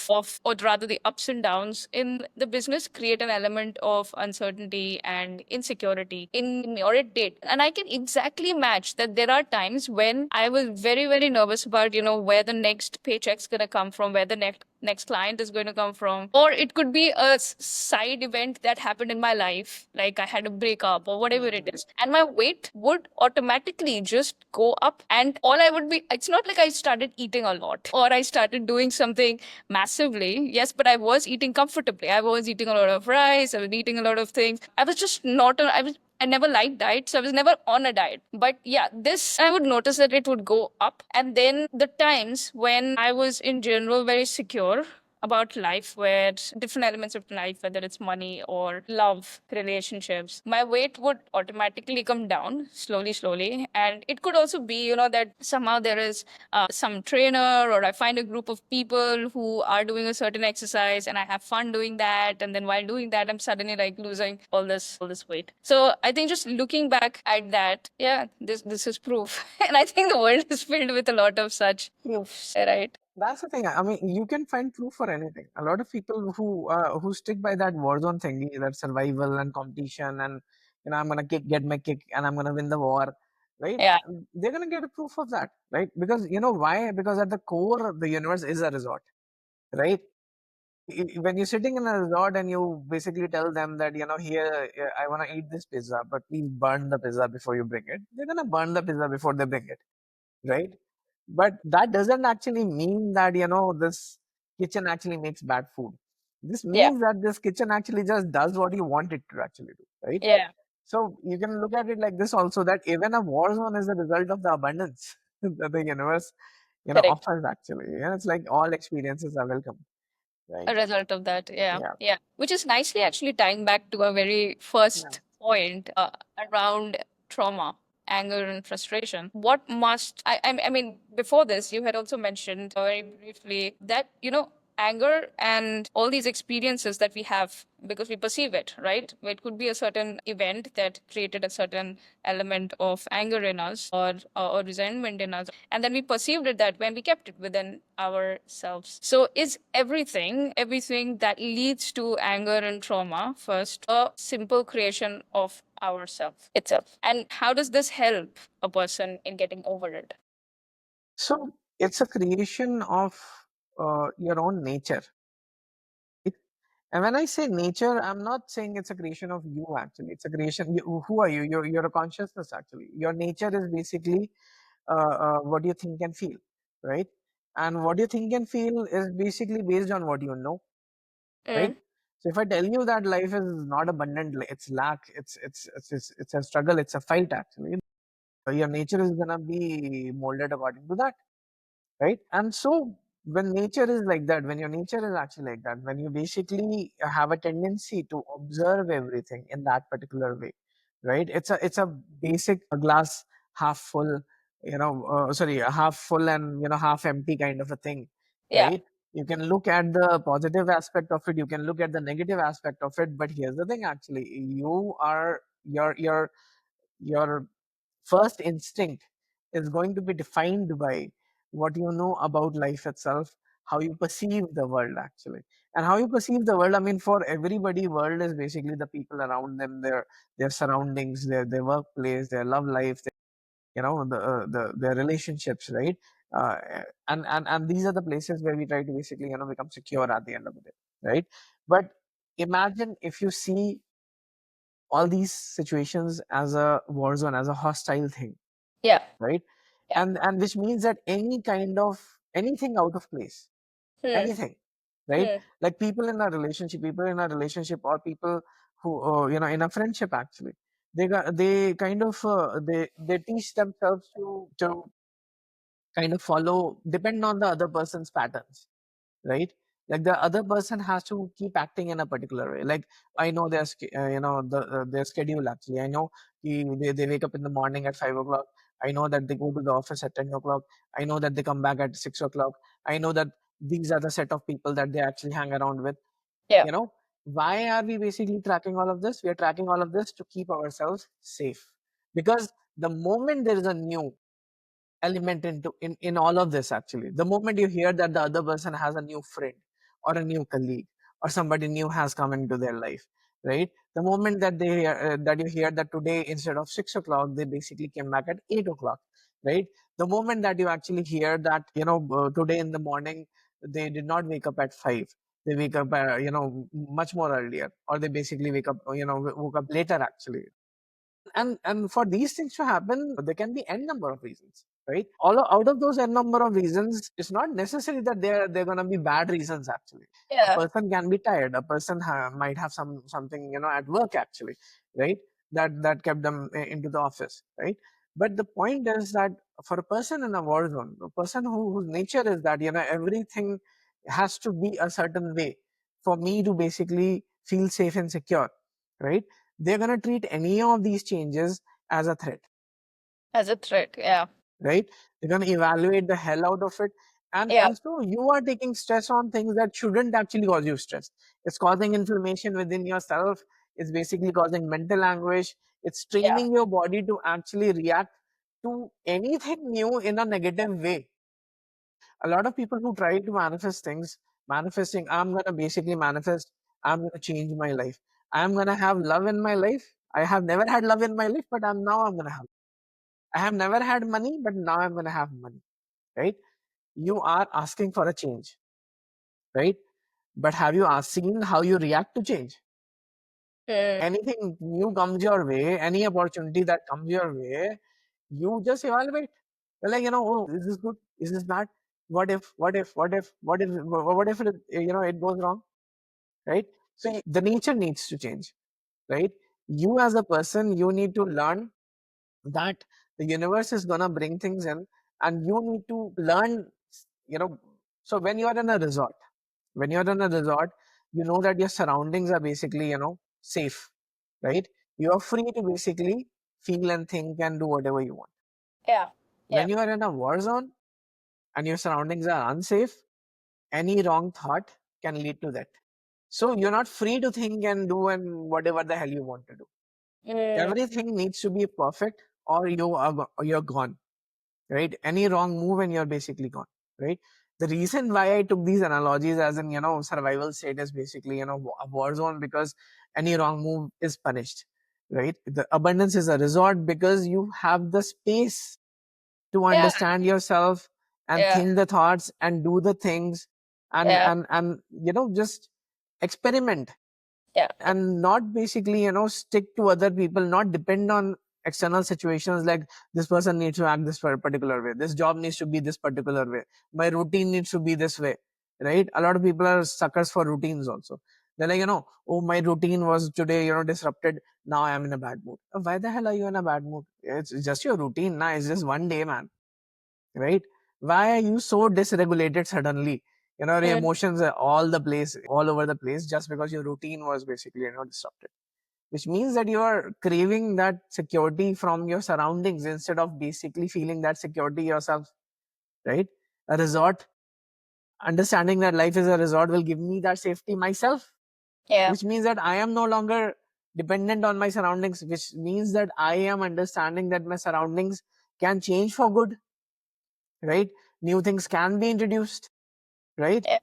rather the ups and downs in the business create an element of uncertainty and insecurity in me, or it did. And I can exactly match that. There are times when I was very, very nervous about, where the next paycheck's going to come from, where the next client is going to come from, or it could be a side event that happened in my life, like I had a breakup or whatever it is, and my weight would automatically just go up. And all I would be, it's not like I started eating a lot or I started doing something massively. Yes, but I was eating comfortably. I was eating a lot of rice, I was eating a lot of things. I was just not I never liked diet, so I was never on a diet. But yeah, this I would notice that it would go up. And then the times when I was in general very secure about life, where different elements of life, whether it's money or love, relationships, my weight would automatically come down slowly, slowly. And it could also be, that somehow there is some trainer, or I find a group of people who are doing a certain exercise and I have fun doing that. And then while doing that, I'm suddenly like losing all this weight. So I think just looking back at that, yeah, this is proof. And I think the world is filled with a lot of such proofs, right? That's the thing. I mean, you can find proof for anything. A lot of people who stick by that war zone thingy, that survival and competition, and I'm gonna get my kick, and I'm gonna win the war, right? Yeah, They're gonna get a proof of that, right? Because you know why? Because at the core, the universe is a resort, right? When you're sitting in a resort and you basically tell them that here I want to eat this pizza, but please burn the pizza before you bring it. They're gonna burn the pizza before they bring it, right? But that doesn't actually mean that this kitchen actually makes bad food. This yeah, means that this kitchen actually just does what you want it to actually do, right? yeah, So you can look at it like this also, that even a war zone is a result of the abundance that the universe correct. offers actually. It's like all experiences are welcome, right? A result of that. Yeah, Yeah. yeah. Which is nicely actually tying back to a very Yeah. first point around trauma, anger, and frustration. What must I mean, before this, you had also mentioned very briefly that anger and all these experiences that we have because we perceive it, right? It could be a certain event that created a certain element of anger in us, or resentment in us, and then we perceived it that when we kept it within ourselves. So is everything that leads to anger and trauma first a simple creation of ourself itself? And how does this help a person in getting over it? So it's a creation of your own nature. And when I say nature, I'm not saying it's a creation of you actually. It's a creation. Who are you? You're a consciousness actually. Your nature is basically what you think and feel, right? And what you think and feel is basically based on what you know, right? Mm, So if I tell you that life is not abundant, it's lack, it's a struggle, it's a fight actually. Your nature is gonna be molded according to that, right? And so when nature is like that, when your nature is actually like that, when you basically have a tendency to observe everything in that particular way, right? It's a basic glass half full, sorry, a half full and half empty kind of a thing, yeah, right? You can look at the positive aspect of it, you can look at the negative aspect of it, but here's the thing actually, you are your first instinct is going to be defined by what you know about life itself, how you perceive the world actually. And how you perceive the world, I mean, for everybody, world is basically the people around them, their surroundings, their workplace, their love life, their relationships, right? uh, and these are the places where we try to basically become secure at the end of the day, right? But imagine if you see all these situations as a war zone, as a hostile thing, Yeah. right? Yeah. And which means that any kind of anything out of place, Hmm. anything, right? Hmm. Like people in a relationship, or people who in a friendship, actually, they kind of they teach themselves to kind of follow, depend on the other person's patterns, right? Like the other person has to keep acting in a particular way. Like I know their schedule, actually. I know they wake up in the morning at 5 o'clock. I know that they go to the office at 10 o'clock. I know that they come back at 6 o'clock. I know that these are the set of people that they actually hang around with. Yeah. You know, why are we basically tracking all of this? We are tracking all of this to keep ourselves safe, because the moment there is a new element in all of this, actually, the moment you hear that the other person has a new friend or a new colleague, or somebody new has come into their life, right? The moment that that you hear that today, instead of 6 o'clock, they basically came back at 8 o'clock, right? The moment that you actually hear that, today in the morning they did not wake up at 5, they wake up much more earlier, or they basically wake up, woke up later, actually. And for these things to happen, there can be n number of reasons, right? Out of those n number of reasons, it's not necessary that they're going to be bad reasons, actually. A Yeah. person can be tired, a person might have something, at work, actually, right? That kept them into the office, right? But the point is that for a person in a war zone, a person whose nature is that, everything has to be a certain way for me to basically feel safe and secure, right? They're going to treat any of these changes as a threat, As a threat. Yeah. right? They're going to evaluate the hell out of it. and Yeah. and so you are taking stress on things that shouldn't actually cause you stress. It's causing inflammation within yourself. It's basically causing mental anguish. It's Yeah. training your body to actually react to anything new in a negative way. A lot of people who try to manifest things, manifesting, I'm going to basically manifest, I'm going to change my life, I'm going to have love in my life. I have never had love in my life, but I'm going to have. I have never had money, but now I'm going to have money, right? You are asking for a change, right? But have you seen how you react to change? Hmm. Anything new comes your way, any opportunity that comes your way, you just evaluate. You're like, oh, is this good? Is this bad? What if, what if it goes wrong, right? So the nature needs to change, right? You as a person, you need to learn that the universe is gonna bring things in, and you need to learn, you know. So when you're in a resort, you know that your surroundings are basically, safe, right? You are free to basically feel and think and do whatever you want. Yeah. Yeah. When you are in a war zone and your surroundings are unsafe, any wrong thought can lead to that. So you're not free to think and do and whatever the hell you want to do. Hmm. Everything needs to be perfect, or you're gone, right? Any wrong move and you're basically gone, right? The reason why I took these analogies as in, survival state is basically, a war zone, because any wrong move is punished, right? The abundance is a resort because you have the space to Yeah. understand yourself and Yeah. think the thoughts and do the things, and Yeah. just experiment, Yeah. and not basically, stick to other people, not depend on external situations, like this person needs to act this particular way, this job needs to be this particular way, my routine needs to be this way, right? A lot of people are suckers for routines also. They're like, oh, my routine was today, disrupted, now I am in a bad mood. Why the hell are you in a bad mood? It's just your routine. Nah, it's just one day, man, right? Why are you so dysregulated suddenly? Your Hmm. emotions are all over the place, just because your routine was basically, disrupted. Which means that you are craving that security from your surroundings instead of basically feeling that security yourself, right? A resort, understanding that life is a resort, will give me that safety myself, Yeah. which means that I am no longer dependent on my surroundings, which means that I am understanding that my surroundings can change for good, right? New things can be introduced, right? Yeah.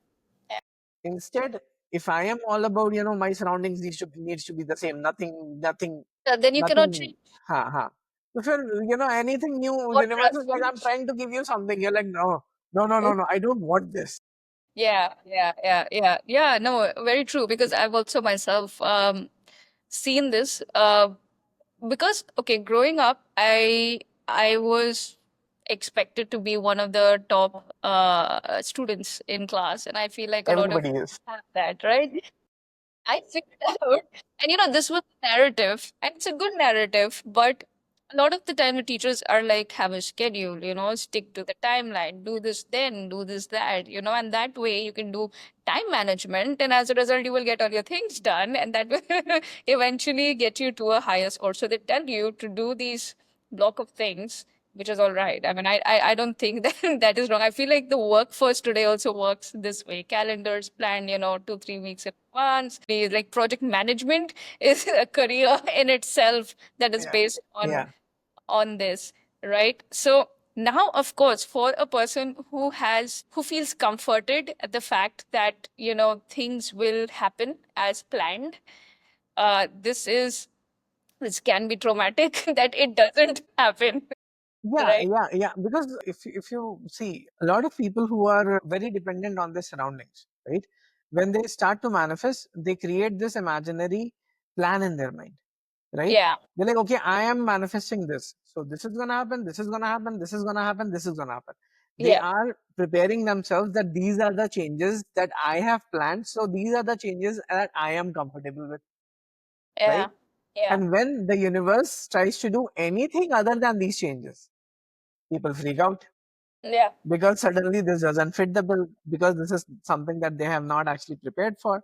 Yeah. Instead, if I am all about, my surroundings needs to be the same, Then you cannot nothing, change. ha. If you're, anything new, What universe is like, I'm trust? trying to give you something. You're like, no, no, no, no, no, I don't want this. Yeah, yeah, yeah, yeah, yeah. No, very true. Because I've also myself seen this because okay, growing up, I was expected to be one of the top students in class, and I feel like a lot of Everybody is. have that, right? I figured out, and this was the narrative, and it's a good narrative, but a lot of the time the teachers are like, have a schedule, stick to the timeline, do this then, do this that, and that way you can do time management, and as a result, you will get all your things done, and that will eventually get you to a higher score. So they tell you to do these block of things, which is all right. I mean, I don't think that that is wrong. I feel like the workforce today also works this way. Calendars planned, 2, 3 weeks in advance. Like project management is a career in itself that is Yeah. based Yeah. on this, right? So now, of course, for a person who feels comforted at the fact that things will happen as planned, this can be traumatic that it doesn't happen. Yeah, Right. yeah, yeah. Because if you see a lot of people who are very dependent on their surroundings, right? When they start to manifest, they create this imaginary plan in their mind, right? Yeah. They're like, okay, I am manifesting this, so this is gonna happen, this is gonna happen, this is gonna happen, this is gonna happen. They Yeah. are preparing themselves that these are the changes that I have planned, so these are the changes that I am comfortable with, Yeah. right? Yeah. And when the universe tries to do anything other than these changes, people freak out Yeah. because suddenly this doesn't fit the bill, because this is something that they have not actually prepared for,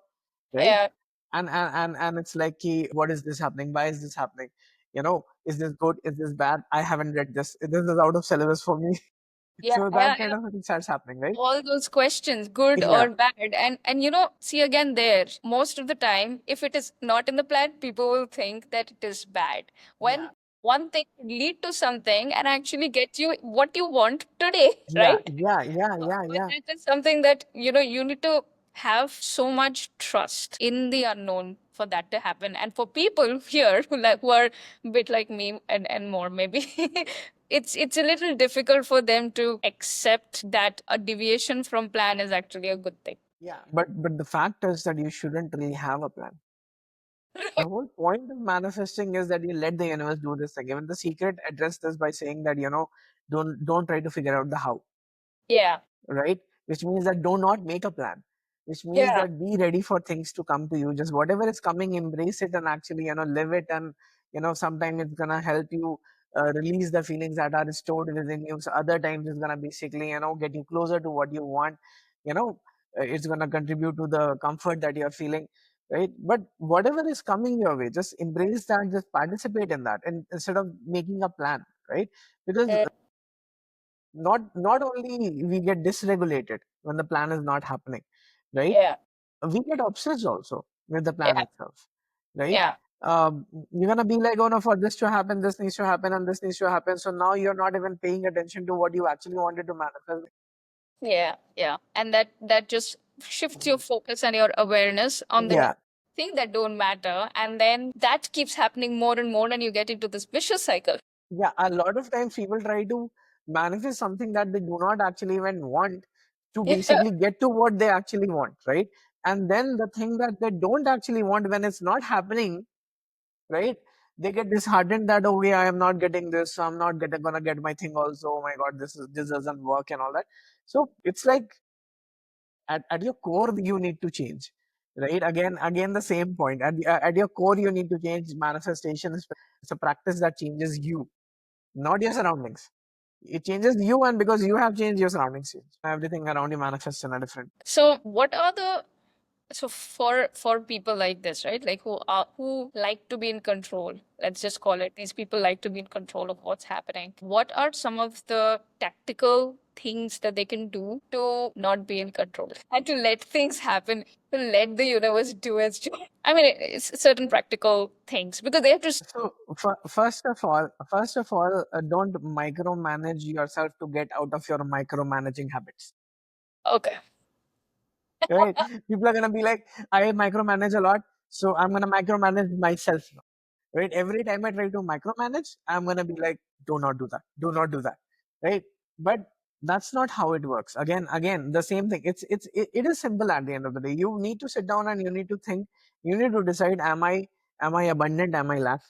right? Yeah. And it's like, what is this happening, why is this happening, is this good, is this bad, I haven't read this is out of syllabus for me. Yeah. So Yeah. that kind of thing starts happening, right? All those questions, good Yeah, or bad, and see, again, there most of the time, if it is not in the plan, people will think that it is bad, yeah, when one thing could lead to something and actually get you what you want today. yeah, Right. yeah, yeah, yeah, But yeah, that is something that you need to have so much trust in the unknown for that to happen. And for people here who are a bit like me and more maybe, it's a little difficult for them to accept that a deviation from plan is actually a good thing. yeah. But the fact is that you shouldn't really have a plan. The whole point of manifesting is that you let the universe do this thing. Even the secret addressed this by saying that, don't try to figure out the how, Yeah. right? Which means that do not make a plan, which means Yeah. that be ready for things to come to you. Just whatever is coming, embrace it and actually, live it. And, sometimes it's going to help you release the feelings that are stored within you. So other times it's going to basically, get you closer to what you want. You know, it's going to contribute to the comfort that you're feeling, right? But whatever is coming your way, just embrace that, just participate in that, and instead of making a plan, right? Because Uh, not only we get dysregulated when the plan is not happening, right? yeah. We get obsessed also with the plan Yeah. itself, right? Yeah. You're gonna be like, oh no, for this to happen, this needs to happen, and this needs to happen. So now you're not even paying attention to what you actually wanted to manifest. Yeah. Yeah. And that just shifts your focus and your awareness on the Yeah, thing that don't matter, and then that keeps happening more and more, and you get into this vicious cycle. yeah. A lot of times people try to manifest something that they do not actually even want, to Yeah. basically get to what they actually want, right? And then the thing that they don't actually want, when it's not happening, right? They get disheartened that, okay, I am not getting this, so I'm not gonna get my thing also. Oh my god, this doesn't work and all that. So it's like, at your core you need to change, right? Again the same point. At your core you need to change. Manifestation is it's a practice that changes you, not your surroundings. It changes you, and because you have changed, your surroundings change. Everything around you manifests in a different. So what are the so for people like this, right, like who like to be in control, let's just call it, these people like to be in control of what's happening, what are some of the tactical things that they can do to not be in control and to let things happen, to let the universe do its job? I mean, it's certain practical things because they have to So first of all, don't micromanage yourself to get out of your micromanaging habits. okay. Right? People are gonna be like, I micromanage a lot, so I'm gonna micromanage myself now. Right? Every time I try to micromanage, I'm gonna be like, do not do that, do not do that. Right? But that's not how it works. Again, the same thing. It is simple at the end of the day. You need to sit down and you need to think. You need to decide: Am I Am I abundant? Am I lack?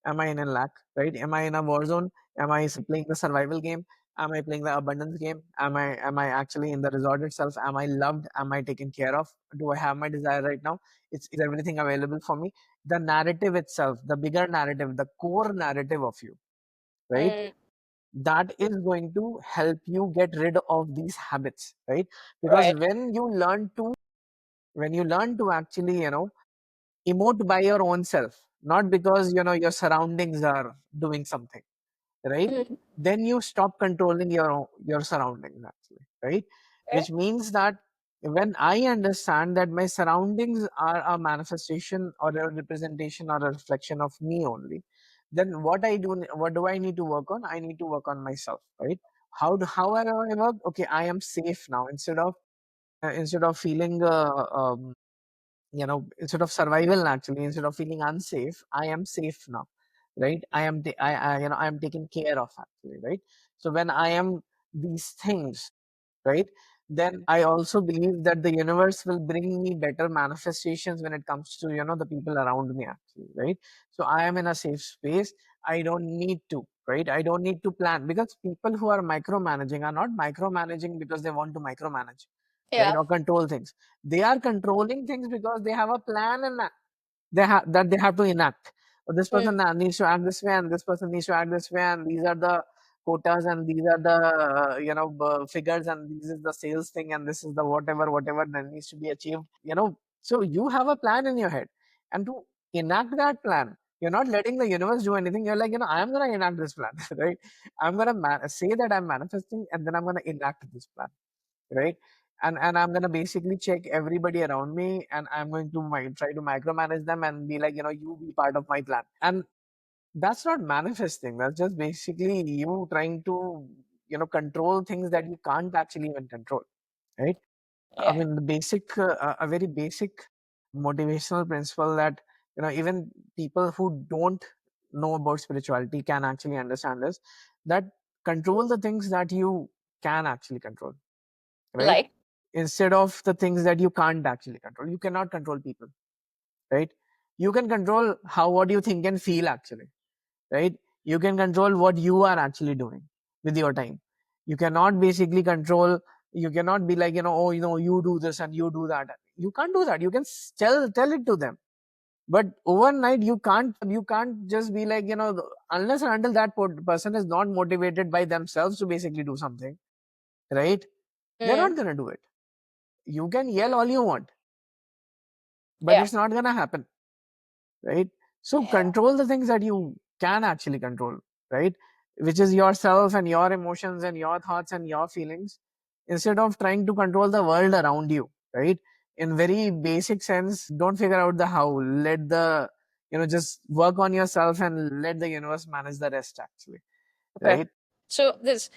Am I in a lack? Right? Am I in a war zone? Am I playing the survival game? Am I playing the abundance game? Am I actually in the resort itself? Am I loved? Am I taken care of? Do I have my desire right now? Is everything available for me? The narrative itself, the bigger narrative, the core narrative of you, right? Mm, That is going to help you get rid of these habits, right? Because right. when you learn to actually, emote by your own self, not because your surroundings are doing something, right? Mm, Then you stop controlling your surroundings actually, right? right. Which means that when I understand that my surroundings are a manifestation or a representation or a reflection of me only, then what do I need to work on? I need to work on myself, right? How I work? Okay, I am safe now. Instead of feeling instead of survival, actually, instead of feeling unsafe, I am safe now, right? I am taken care of actually, right? So when I am these things, right, then I also believe that the universe will bring me better manifestations when it comes to the people around me actually, right? So I am in a safe space. I don't need to, right? I don't need to plan, because people who are micromanaging are not micromanaging because they want to micromanage, right, Yeah. or control things. They are controlling things because they have a plan, and they have to enact. So this Mm, person needs to act this way, and this person needs to act this way, and these are the quotas, and these are the figures, and this is the sales thing, and this is the whatever that needs to be achieved. So you have a plan in your head, and to enact that plan, you're not letting the universe do anything. You're like, I'm gonna enact this plan, right? I'm gonna say that I'm manifesting, and then I'm gonna enact this plan, right? And I'm gonna basically check everybody around me, and I'm going to try to micromanage them and be like, you be part of my plan. And that's not manifesting. That's just basically you trying to control things that you can't actually even control, right? I yeah. mean, the basic a very basic motivational principle that even people who don't know about spirituality can actually understand this, that control the things that you can actually control, right? Like. Instead of the things that you can't actually control. You cannot control people, right? You can control what you think and feel actually, right? You can control what you are actually doing with your time. You cannot basically control. You cannot be like, oh, you do this and you do that. You can't do that. You can tell it to them, but overnight you can't just be like, unless and until that person is not motivated by themselves to basically do something, right? They're Mm, not gonna do it. You can yell all you want, but yeah. it's not gonna happen, right? So Yeah. control the things that you can actually control, right? Which is yourself and your emotions and your thoughts and your feelings, instead of trying to control the world around you, right? In very basic sense, don't figure out the how. Let the just work on yourself and let the universe manage the rest actually, Okay. right? So this,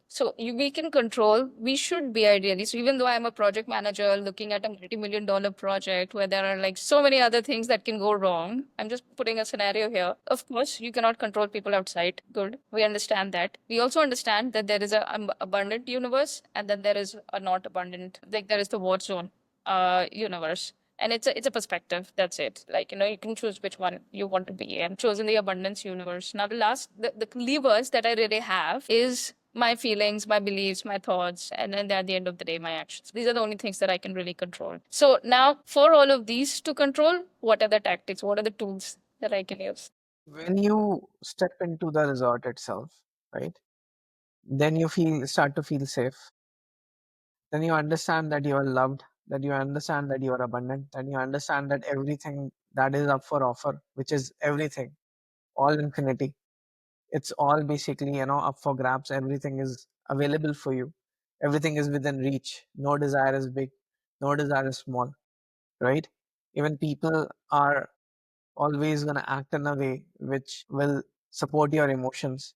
so we can control. We should be ideally. So even though I'm a project manager looking at a multi-million-dollar project where there are like so many other things that can go wrong, I'm just putting a scenario here. Of course, you cannot control people outside. Good, we understand that. We also understand that there is a abundant universe, and then there is a not abundant. Like there is the war zone, universe. And it's a perspective. That's it. Like, you can choose which one you want to be. And chosen the abundance universe. Now the levers that I really have is my feelings, my beliefs, my thoughts, and then at the end of the day, my actions. These are the only things that I can really control. So now, for all of these to control, what are the tactics? What are the tools that I can use? When you step into the resort itself, right, then you start to feel safe. Then you understand that you are loved, that you understand that you are abundant, and you understand that everything that is up for offer, which is everything, all infinity, it's all basically up for grabs. Everything is available for you. Everything is within reach. No desire is big, no desire is small, right? Even people are always going to act in a way which will support your emotions,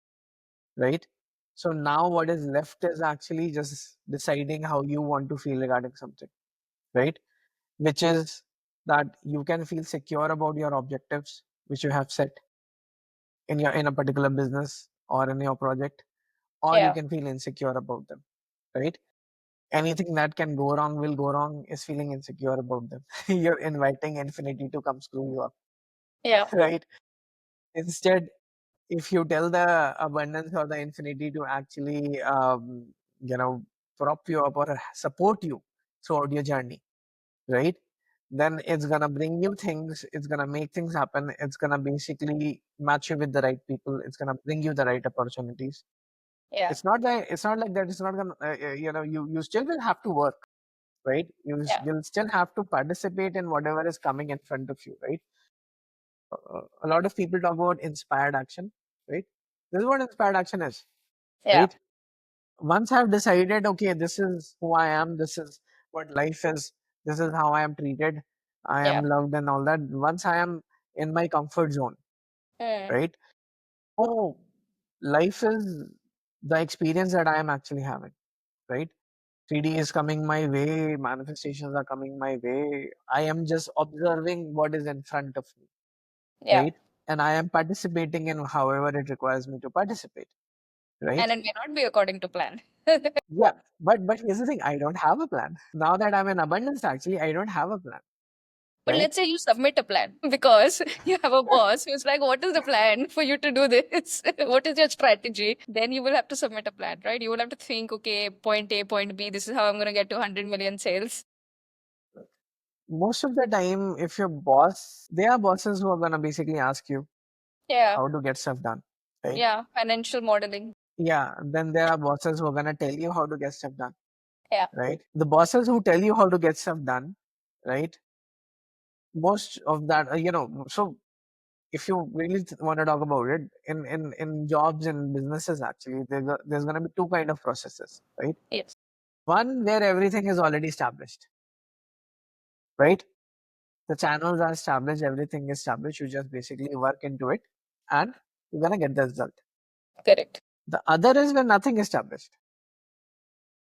right? So now what is left is actually just deciding how you want to feel regarding something, right? Which is that you can feel secure about your objectives which you have set in a particular business or in your project, or you Yeah. can feel insecure about them, right? Anything that can go wrong will go wrong is feeling insecure about them. You're inviting infinity to come screw you up, Yeah. right? Instead, if you tell the abundance or the infinity to actually, you know, prop you up or support you throughout your journey, right? Then it's gonna bring you things. It's gonna make things happen. It's gonna basically match you with the right people. It's gonna bring you the right opportunities. Yeah. It's not like that. It's not gonna, you still will have to work, right? Yeah. You'll still have to participate in whatever is coming in front of you, right? A lot of people talk about inspired action, right? This is what inspired action is, Yeah. right? Once I've decided, okay, this is who I am, this is what life is, this is how I am treated, I am Yeah. loved and all that. Once I am in my comfort zone, Mm. right? Oh, life is the experience that I am actually having, right? 3D is coming my way, manifestations are coming my way. I am just observing what is in front of me, Yeah. right? And I am participating in however it requires me to participate, right? And it may not be according to plan. Yeah, but here's the thing: I don't have a plan. Now that I'm in abundance, actually, I don't have a plan, But right? let's say you submit a plan because you have a boss who's like, what is the plan for you to do this? What is your strategy? Then you will have to submit a plan, right? You will have to think, okay, point A, point B, this is how I'm going to get to 100 million sales. Most of the time, if your boss, there are bosses who are gonna basically ask you Yeah. how to get stuff done, right? Yeah. Financial modeling. Yeah, then there are bosses who are gonna tell you how to get stuff done, Yeah. right? The bosses who tell you how to get stuff done, right? Most of that, so if you really want to talk about it, in jobs and businesses, actually, there's gonna be two kind of processes, right? Yes. One where everything is already established, right? The channels are established, everything is established. You just basically work into it, and you're gonna get the result. Correct. The other is when nothing is established.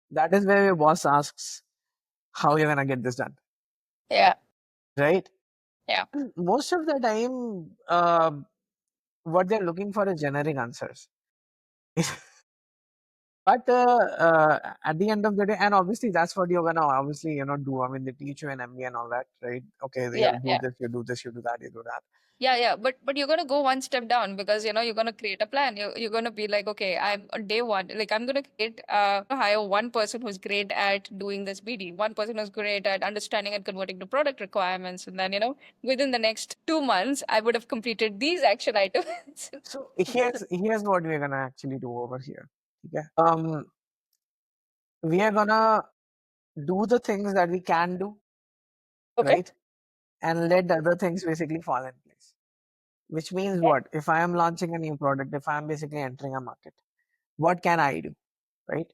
That is where your boss asks how you're gonna get this done, Yeah. right? Yeah. Most of the time, what they're looking for is generic answers. But at the end of the day, and obviously that's what you're gonna obviously do. I mean, they teach you an MBA and all that, right? Okay, you Yeah. do Yeah. this, you do this, you do that, you do that. Yeah, yeah, but you're gonna go one step down because you're gonna create a plan. You're gonna be like, okay, I'm on day one. Like I'm gonna create hire one person who's great at doing this BD, one person who's great at understanding and converting to product requirements, and then within the next 2 months, I would have completed these action items. So here's what we're gonna actually do over here. Okay. We are gonna do the things that we can do, Okay. right? And let the other things basically fall in place. Which means Yeah. what? If I am launching a new product, if I'm basically entering a market, what can I do? Right?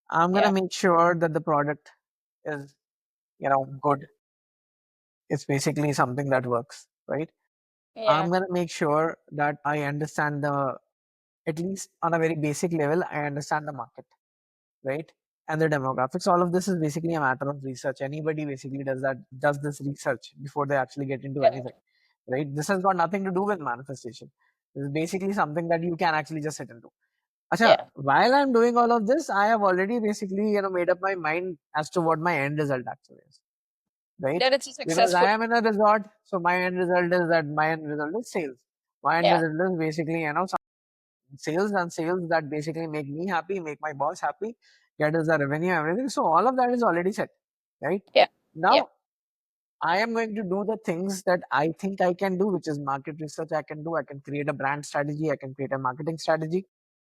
I'm gonna Yeah. make sure that the product is, good. It's basically something that works, right? Yeah. I'm gonna make sure that I understand at least on a very basic level, I understand the market, right? And the demographics. All of this is basically a matter of research. Anybody basically does this research before they actually get into anything, Correct. right? This has got nothing to do with manifestation. This is basically something that you can actually just sit into. Acha, Yeah. while I'm doing all of this, I have already basically made up my mind as to what my end result actually is, right? Then it's a Because successful. I am in a resort, so my end result is sales. My end Yeah. result is basically sales, and sales that basically make me happy, make my boss happy, get us the revenue, everything. So all of that is already set, right? Yeah. Yeah. Now I am going to do the things that I think I can do, which is market research. I can do. I can create a brand strategy. I can create a marketing strategy,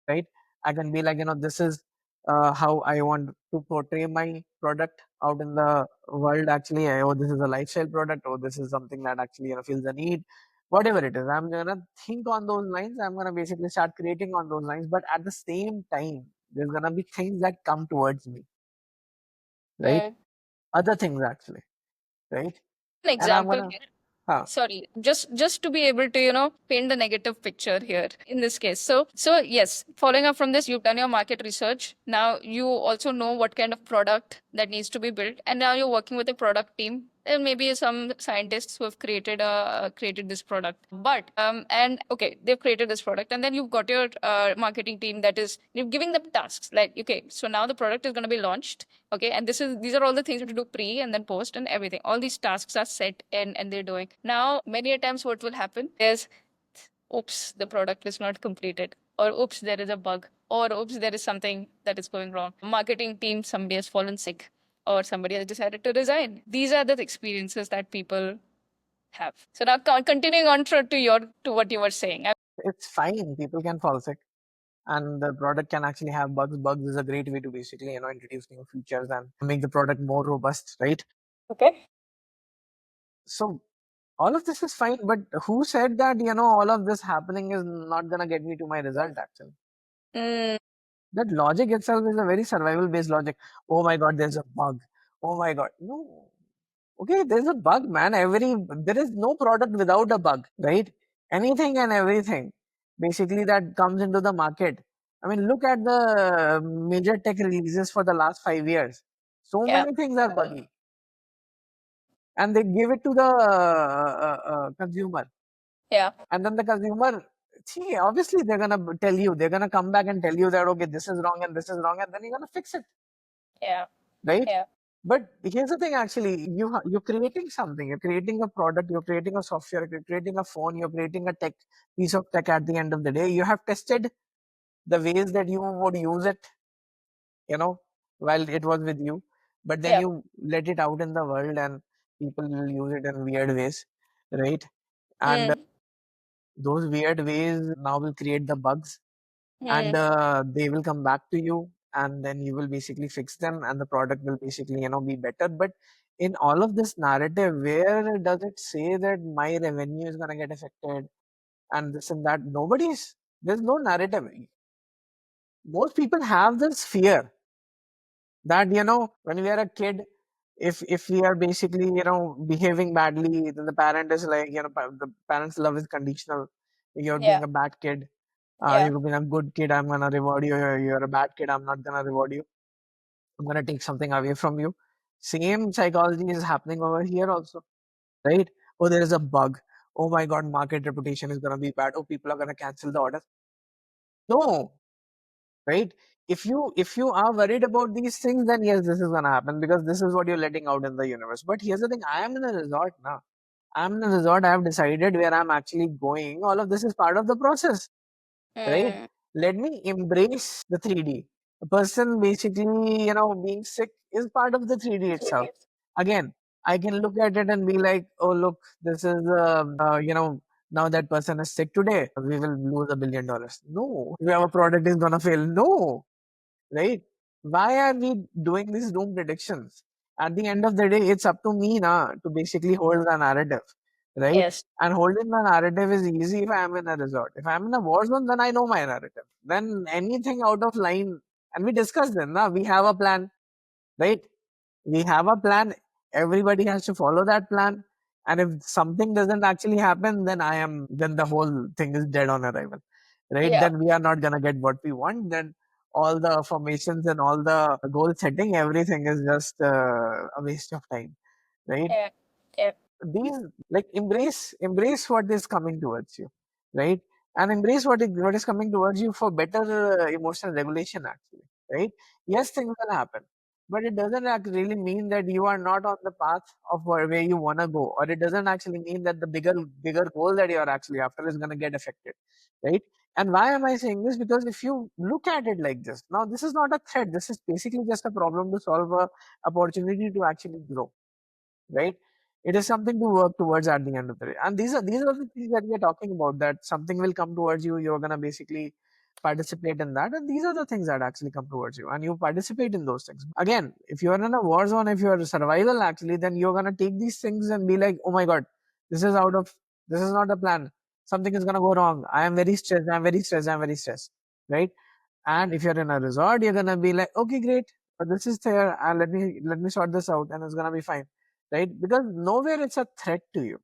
right? I can be like, this is how I want to portray my product out in the world. Actually, oh, this is a lifestyle product. Oh, this is something that actually fills the need. Whatever it is, I'm gonna think on those lines. I'm gonna basically start creating on those lines. But at the same time, there's gonna be things that come towards me, right? Mm. Other things actually, right? An And I'm example gonna, here. huh, Sorry, just to be able to paint the negative picture here in this case. So yes, following up from this, you've done your market research. Now you also know what kind of product that needs to be built, and now you're working with a product team There may be some scientists who have created this product, but and okay, they've created this product, and then you've got your marketing team that is you're giving them tasks like, okay, so now the product is going to be launched, okay, and these are all the things you have to do pre and then post and everything. All these tasks are set and they're doing. Now, many a times, what will happen is, oops, the product is not completed, or oops, there is a bug, or oops, there is something that is going wrong. Marketing team, somebody has fallen sick, or somebody has decided to resign. These are the experiences that people have. So now, continuing on to what you were saying. It's fine. People can fall sick, and the product can actually have bugs. Bugs is a great way to basically, introduce new features and make the product more robust, right? Okay. So all of this is fine, but who said that, all of this happening is not gonna get me to my result actually? Mm, That logic itself is a very survival based logic. Oh my god, there's a bug. Oh my god. No. Okay, there's a bug, man. There is no product without a bug, right? Anything and everything basically that comes into the market. I mean, look at the major tech releases for the last 5 years. So yeah. many things are buggy, and they give it to the consumer, Yeah. and then the consumer, see, obviously they're gonna come back and tell you that, okay, this is wrong and this is wrong, and then you're gonna fix it, Yeah. right? Yeah. But here's the thing, actually, you're creating something, you're creating a product, you're creating a software, you're creating a phone, you're creating a piece of tech. At the end of the day, you have tested the ways that you would use it, you know, while it was with you, but then Yeah. you let it out in the world and people will use it in weird ways, right? And Mm, those weird ways now will create the bugs, and mm, they will come back to you, and then you will basically fix them, and the product will basically, be better. But in all of this narrative, where does it say that my revenue is going to get affected and this and that? There's no narrative. Most people have this fear that, when we are a kid, if we are basically, behaving badly, then the parent is like, the parent's love is conditional. You're yeah. being a bad kid, Yeah. you've been a good kid, I'm gonna reward you. You're a bad kid, I'm not gonna reward you. I'm gonna take something away from you. Same psychology is happening over here also, right? Oh, there is a bug. Oh my god, market reputation is gonna be bad. Oh, people are gonna cancel the order. No, right? If you are worried about these things, then yes, this is gonna happen because this is what you're letting out in the universe. But here's the thing: I am in a resort now. I'm in a resort. I have decided where I'm actually going. All of this is part of the process, right? Mm, Let me embrace the 3D. A person basically, being sick is part of the 3D itself. Again, I can look at it and be like, oh, look, this is, now that person is sick today, we will lose $1 billion. No, our product is going to fail. No, right? Why are we doing these doom predictions? At the end of the day, it's up to me now to basically hold the narrative, right? yes. And holding the narrative is easy if I'm in a resort. If I'm in a war zone, then I know my narrative. Then anything out of line, and we discuss them. Now we have a plan, right? We have a plan. Everybody has to follow that plan. And if something doesn't actually happen, then the whole thing is dead on arrival, right? Yeah. Then we are not going to get what we want. Then all the formations and all the goal setting, everything is just a waste of time, right? Yeah. Yeah. These, like, embrace what is coming towards you, right? And embrace what is coming towards you for better emotional regulation, actually, right? Yes, things will happen, but it doesn't really mean that you are not on the path of where you want to go, or it doesn't actually mean that the bigger goal that you are actually after is going to get affected, right? And why am I saying this? Because if you look at it like this, now this is not a threat, this is basically just a problem to solve, a opportunity to actually grow, right? It is something to work towards at the end of the day. And these are the things that we are talking about, that something will come towards you, you're gonna basically participate in that. And these are the things that actually come towards you and you participate in those things. Again, if you're in a war zone, if you're survival actually, then you're gonna take these things and be like, oh my god, this is out of this is not a plan. Something is gonna go wrong. I am very stressed, I'm very stressed, I'm very stressed. Right? And if you're in a resort, you're gonna be like, okay, great, but this is there, and let me sort this out, and it's gonna be fine, right? Because nowhere it's a threat to you,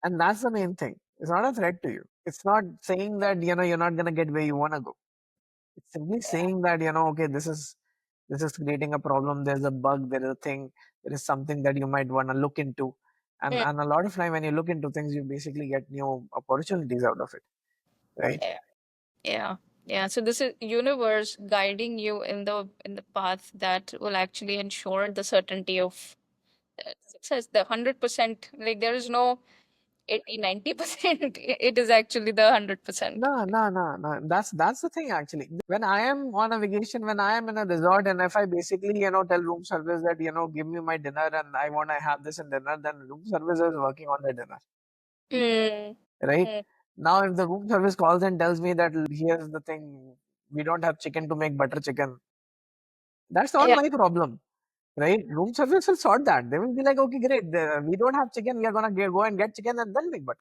and that's the main thing. It's not a threat to you. It's not saying that you're not gonna get where you wanna go. It's simply Yeah. saying that okay, this is creating a problem, there's a bug, there is a thing, there is something that you might want to look into. And a lot of time when you look into things, you basically get new opportunities out of it, right? Yeah. Yeah. Yeah. So this is universe guiding you in the path that will actually ensure the certainty of success. The 100%, like there is no 80-90%. It is actually the 100%. No, no, no, no. That's the thing actually. When I am on a vacation, when I am in a resort, and if I basically, tell room service that, give me my dinner and I want to have this in dinner, then room service is working on the dinner, Mm. right? Mm. Now, if the room service calls and tells me that here's the thing, we don't have chicken to make butter chicken, that's not Yeah. my problem, right? Room service will sort that. They will be like, okay, great, we don't have chicken, we are gonna go and get chicken and then make butter.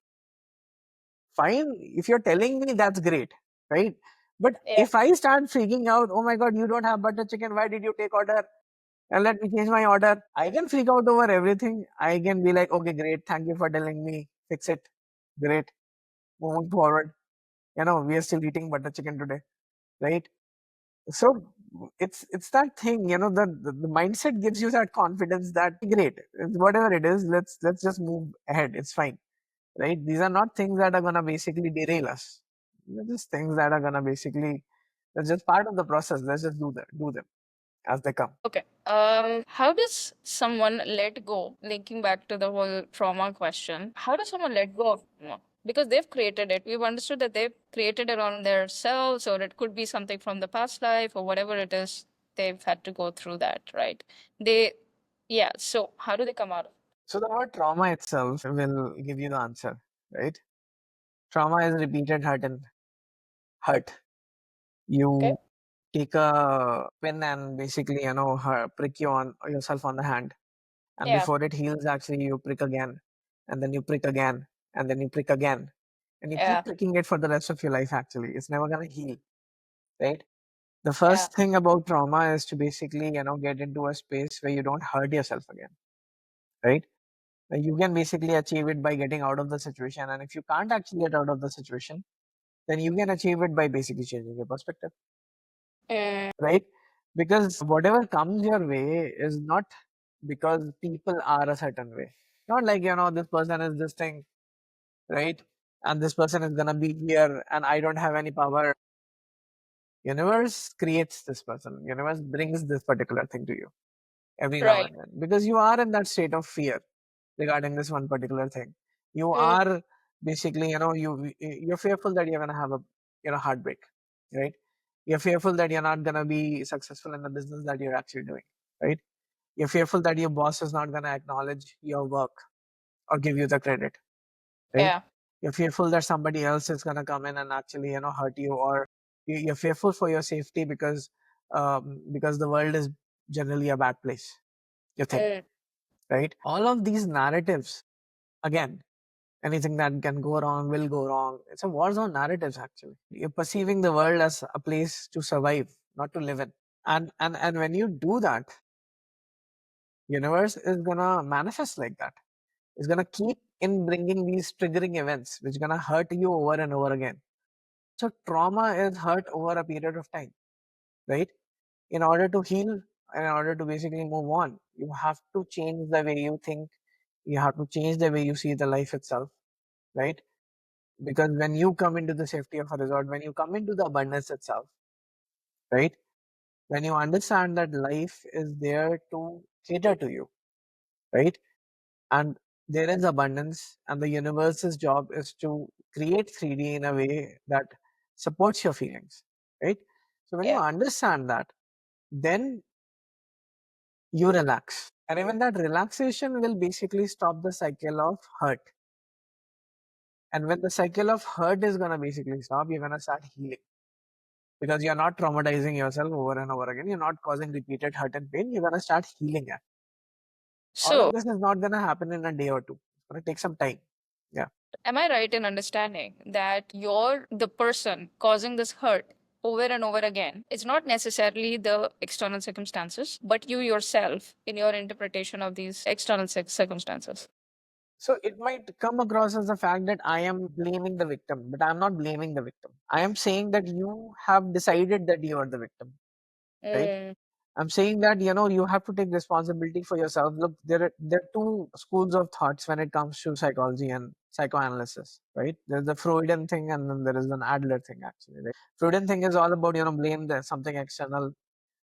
Fine, if you're telling me, that's great, right? But Yeah. if I start freaking out, oh my god, you don't have butter chicken, why did you take order, and let me change my order, I can freak out over everything. I can be like, okay, great, thank you for telling me, fix it, great, moving forward, we are still eating butter chicken today, right? So it's that thing, the mindset gives you that confidence that great, whatever it is, let's just move ahead, it's fine, right? These are not things that are gonna basically derail us. They're just things that are gonna basically, that's just part of the process. Let's just do them as they come. Okay. How does someone let go? Linking back to the whole trauma question, how does someone let go of trauma? Because they've created it. We've understood that they've created it on themselves, or it could be something from the past life, or whatever it is. They've had to go through that, right? They, yeah. So how do they come out of it? So the word trauma itself will give you the answer, right? Trauma is repeated hurt and hurt. Okay. You take a pin and basically, prick you on yourself on the hand, and Yeah. before it heals, actually you prick again, and then you prick again, and then you prick again, and you Yeah. keep pricking it for the rest of your life. Actually, it's never gonna heal, right? The Yeah. first thing about trauma is to basically, get into a space where you don't hurt yourself again, right? You can basically achieve it by getting out of the situation. And if you can't actually get out of the situation, then you can achieve it by basically changing your perspective, Mm. right? Because whatever comes your way is not because people are a certain way. Not like, this person is this thing, right? And this person is going to be here and I don't have any power. Universe creates this person. Universe brings this particular thing to you every now Right. and then, because you are in that state of fear regarding this one particular thing. You Mm. are basically, you're fearful that you're gonna have a, heartbreak, right? You're fearful that you're not gonna be successful in the business that you're actually doing, right? You're fearful that your boss is not gonna acknowledge your work or give you the credit, right? Yeah. You're fearful that somebody else is gonna come in and actually, hurt you, or you're fearful for your safety because the world is generally a bad place. You think, Mm. right? All of these narratives, again, anything that can go wrong will go wrong. It's a war zone narratives actually. You're perceiving the world as a place to survive, not to live in. And when you do that, universe is gonna manifest like that. It's gonna keep in bringing these triggering events which gonna hurt you over and over again. So trauma is hurt over a period of time, right? In order to heal, in order to basically move on, you have to change the way you think. You have to change the way you see the life itself, right? Because when you come into the safety of a resort, when you come into the abundance itself, right? When you understand that life is there to cater to you, right? And there is abundance, and the universe's job is to create 3D in a way that supports your feelings, right? So when you Yeah. understand that, then you relax. And even that relaxation will basically stop the cycle of hurt. And when the cycle of hurt is going to basically stop, you're going to start healing, because you're not traumatizing yourself over and over again. You're not causing repeated hurt and pain. You're going to start healing it. All of So, this is not going to happen in a day or two. It's going to take some time. Yeah. am I right in understanding that you're the person causing this hurt over and over again? It's not necessarily the external circumstances, but you yourself in your interpretation of these external circumstances. So it might come across as the fact that I am blaming the victim, but I'm not blaming the victim. I am saying that you have decided that you are the victim, right? Mm. I'm saying that, you have to take responsibility for yourself. Look, there are two schools of thoughts when it comes to psychology and psychoanalysis, right? There's the Freudian thing and then there is an Adler thing, actually. Right? Freudian thing is all about, blame something external,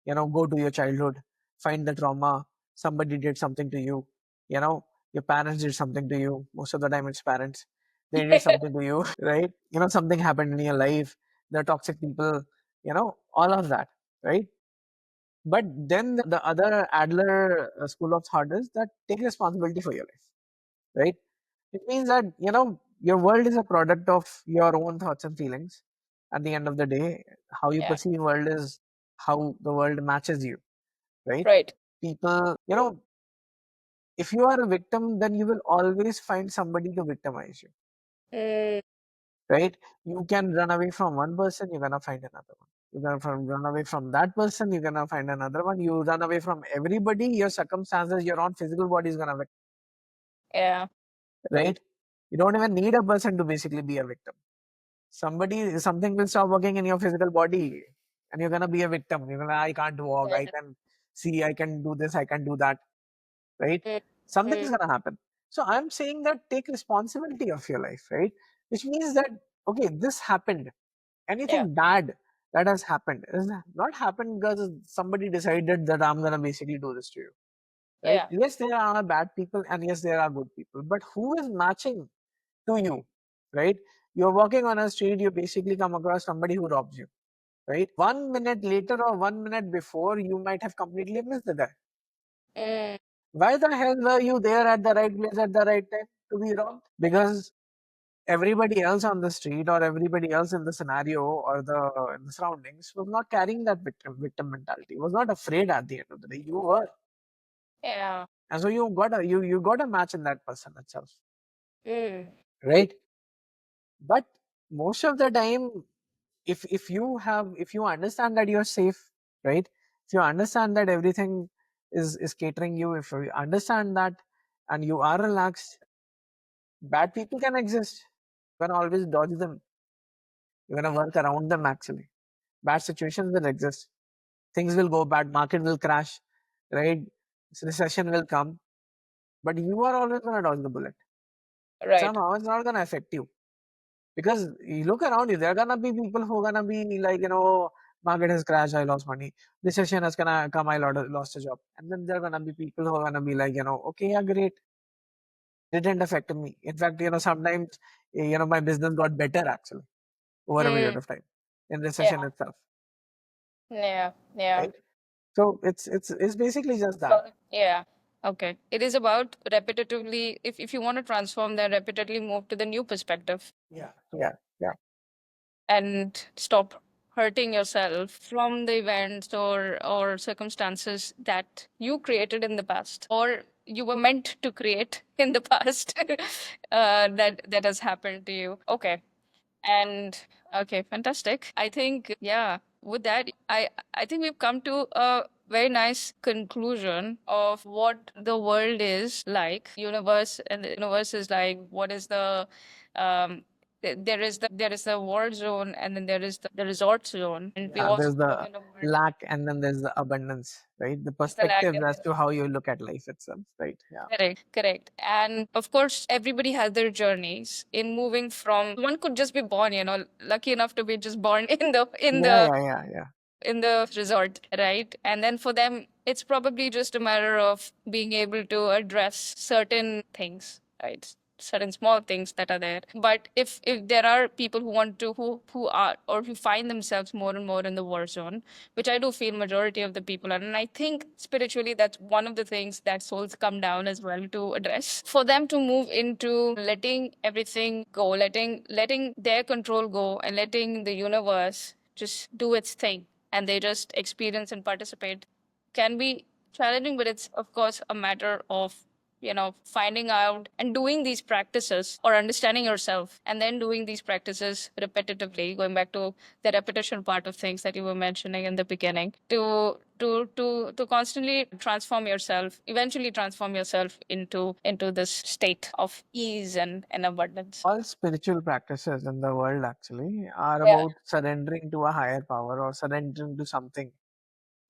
go to your childhood, find the trauma, somebody did something to you, you know, your parents did something to you. Most of the time it's parents. They did something to you, right? Something happened in your life, the toxic people, all of that, right? But then the other Adler school of thought is that take responsibility for your life, right? It means that, your world is a product of your own thoughts and feelings. At the end of the day, how you Yeah. perceive world is how the world matches you, right? Right. People, if you are a victim, then you will always find somebody to victimize you, Mm, right? You can run away from one person, you're gonna find another one. You're gonna run away from that person, you're gonna find another one. You run away from everybody, your circumstances, your own physical body is gonna victim, yeah. right? You don't even need a person to basically be a victim. Something will stop working in your physical body, and you're gonna be a victim. You're gonna, I can't walk, I Mm, can see, I can do this, I can do that, right? mm, Something is mm, gonna happen. So I'm saying that take responsibility of your life, right? Which means that, okay, this happened. yeah. Anything bad that has happened is not happened because somebody decided that I'm gonna basically do this to you, right? Yeah. Yes, there are bad people and yes, there are good people, but who is matching to you, right? You're walking on a street, you basically come across somebody who robs you, right? 1 minute later or 1 minute before, you might have completely missed the guy. Mm, Why the hell were you there at the right place at the right time to be robbed? Because everybody else on the street or everybody else in the scenario or the in the surroundings was not carrying that victim mentality, was not afraid at the end of the day. You were. yeah. And so you got a match in that person itself, Mm, right? But most of the time, if you understand that you're safe, right? If you understand that everything is catering you, if you understand that and you are relaxed, bad people can exist. You're gonna always dodge them. You're gonna work around them actually. Bad situations will exist. Things will go bad, market will crash, right? Recession will come, but you are always gonna dodge the bullet. right. Somehow it's not gonna affect you. Because you look around you, there are gonna be people who are gonna be like, market has crashed, I lost money. Recession has gonna come, I lost a job. And then there are gonna be people who are gonna be like, okay, yeah, great. Didn't affect me. In fact, sometimes, my business got better actually over a period Mm, of time in recession yeah. itself, Yeah. Yeah. right? So it's basically just that. Yeah. Okay. It is about repetitively, if you want to transform, then repetitively move to the new perspective Yeah, yeah, yeah. and stop hurting yourself from the events or circumstances that you created in the past or you were meant to create in the past that has happened to you. Okay. And okay, fantastic. I think, yeah, with that, I think we've come to a very nice conclusion of what the world is like, universe, and the universe is like, what is the there is the war zone and then there is the resort zone. And we Yeah, also there's live the in a world lack and then there's the abundance, right? The with the lack perspective and as to how you look at life itself, right? Yeah. correct, correct. And of course, everybody has their journeys in moving from one could just be born, lucky enough to be just born in the in Yeah, the yeah, yeah, yeah. in the resort, right? And then for them, it's probably just a matter of being able to address certain things, right? Certain small things that are there. But if there are people who want to who are or who find themselves more and more in the war zone, which I do feel majority of the people are, and I think spiritually that's one of the things that souls come down as well to address. For them to move into letting everything go, letting their control go and letting the universe just do its thing and they just experience and participate can be challenging, but it's of course a matter of finding out and doing these practices or understanding yourself and then doing these practices repetitively, going back to the repetition part of things that you were mentioning in the beginning, to constantly transform yourself, eventually transform yourself into this state of ease and abundance. All spiritual practices in the world actually are Yeah. about surrendering to a higher power or surrendering to something,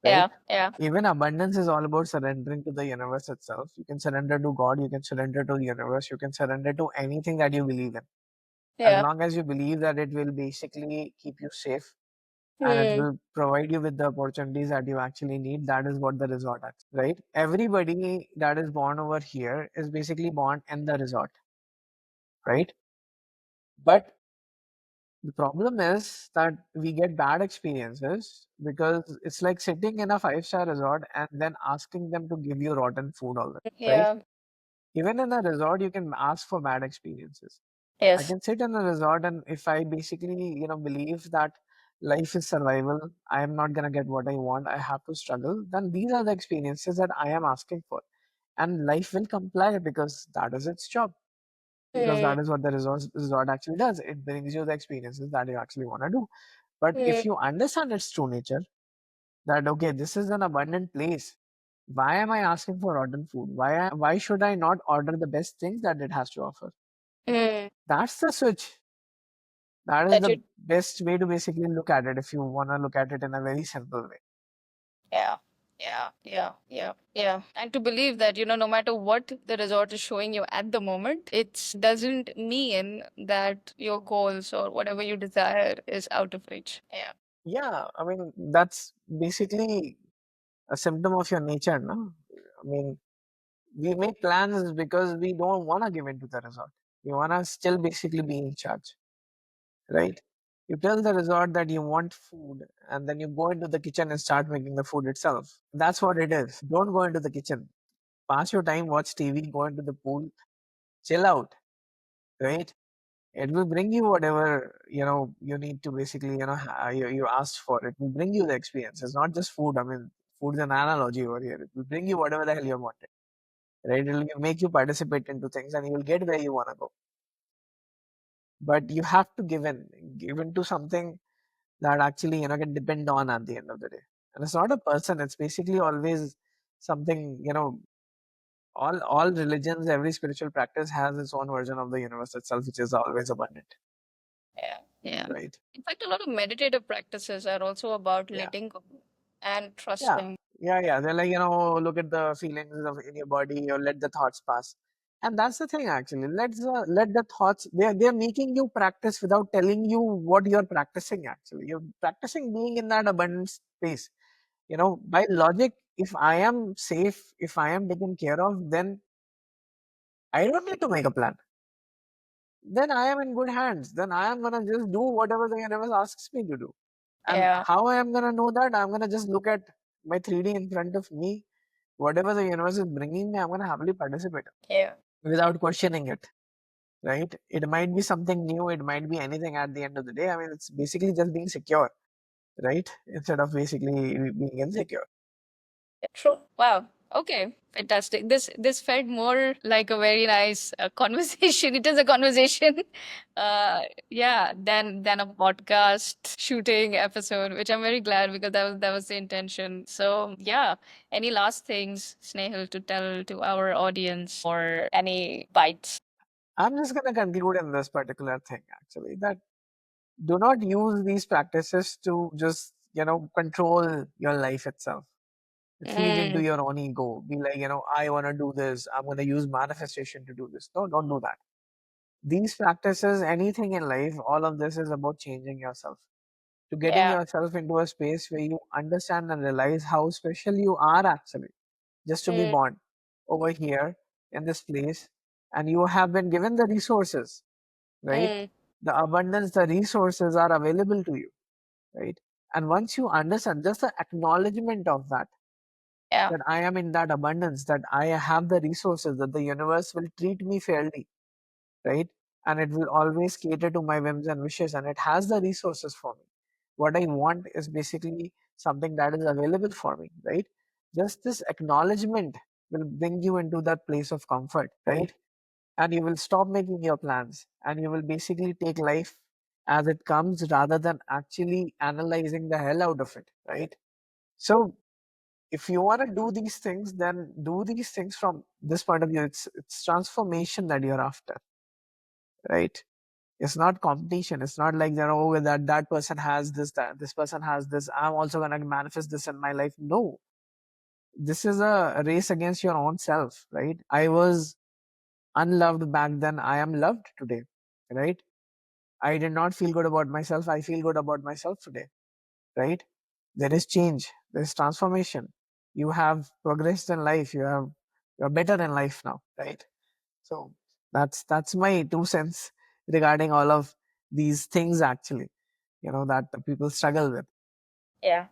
right? Yeah. Yeah. Even abundance is all about surrendering to the universe itself. You can surrender to God, you can surrender to the universe, you can surrender to anything that you believe in. As Yeah. long as you believe that it will basically keep you safe and it Hmm. will provide you with the opportunities that you actually need, that is what the resort is, right? Everybody that is born over here is basically born in the resort, right? But the problem is that we get bad experiences because it's like sitting in a five-star resort and then asking them to give you rotten food all the time, right? Yeah. Even in a resort, you can ask for bad experiences. I Yes. can sit in a resort and if I basically, believe that life is survival, I am not gonna get what I want, I have to struggle, then these are the experiences that I am asking for. And life will comply because that is its job. Because Hmm. that is what the resort actually does. It brings you the experiences that you actually want to do. But Hmm. if you understand its true nature, that okay, this is an abundant place. Why am I asking for rotten food? Why should I not order the best things that it has to offer? Hmm. That's the switch. That is That the you. best way to basically look at it if you want to look at it in a very simple way. Yeah. Yeah. Yeah. Yeah. Yeah. And to believe that, no matter what the resort is showing you at the moment, it doesn't mean that your goals or whatever you desire is out of reach. Yeah. Yeah, I mean, that's basically a symptom of your nature, no? I mean, we make plans because we don't want to give in to the resort. We want to still basically be in charge, right? You tell the resort that you want food, and then you go into the kitchen and start making the food itself. That's what it is. Don't go into the kitchen. Pass your time, watch TV, go into the pool, chill out, right? It will bring you whatever you need to basically you asked for. It will bring you the experience. It's not just food. I mean, food is an analogy over here. It will bring you whatever the hell you wanted, right? It will make you participate into things, and you will get where you want to go. But you have to give in to something that actually can depend on at the end of the day. And it's not a person. It's basically always something. All religions, every spiritual practice has its own version of the universe itself, which is always abundant, Yeah. Yeah. right? In fact, a lot of meditative practices are also about Yeah. letting go and Yeah, trusting. yeah. They're like, look at the feelings in your body or let the thoughts pass. And that's the thing actually. Let the thoughts they're making you practice without telling you what you're practicing actually. You're practicing being in that abundant space. By logic, if I am safe, if I am taken care of, then I don't need to make a plan. Then I am in good hands. Then I am gonna just do whatever the universe asks me to do. And Yeah. how I am gonna know that? I'm gonna just look at my 3D in front of me. Whatever the universe is bringing me, I'm gonna happily participate Yeah. without questioning it. Right? It might be something new. It might be anything at the end of the day. I mean, it's basically just being secure, right? Instead of basically being insecure. Yeah, true. Wow. Okay. Fantastic. This felt more like a very nice conversation. It is a conversation, yeah, than a podcast shooting episode, which I'm very glad because that was the intention. So yeah, any last things, Snehal, to tell to our audience or any bites? I'm just gonna conclude in this particular thing actually that do not use these practices to just control your life itself. Feed into Mm, your own ego. Be like, I want to do this. I'm going to use manifestation to do this. No, don't do that. These practices, anything in life, all of this is about changing yourself, to getting yeah. yourself into a space where you understand and realize how special you are actually, just to be Mm, born over here in this place. And you have been given the resources, right? mm, The abundance, the resources are available to you, right? And once you understand just the acknowledgement of yeah. that I am in that abundance, that I have the resources, that the universe will treat me fairly, right? And it will always cater to my whims and wishes, and it has the resources for me. What I want is basically something that is available for me, right? Just this acknowledgement will bring you into that place of comfort, right? And you will stop making your plans and you will basically take life as it comes rather than actually analyzing the hell out of it, right? So if you want to do these things, then do these things from this point of view. It's transformation that you're after, right? It's not competition. It's not like, oh, that person has this, that this person has this, I'm also going to manifest this in my life. No, this is a race against your own self, right? I was unloved back then, I am loved today, right? I did not feel good about myself, I feel good about myself today, right? There is change, there is transformation. You have progressed in life, you're better in life now, right? So that's my 2 cents regarding all of these things, actually, that people struggle with. Yeah.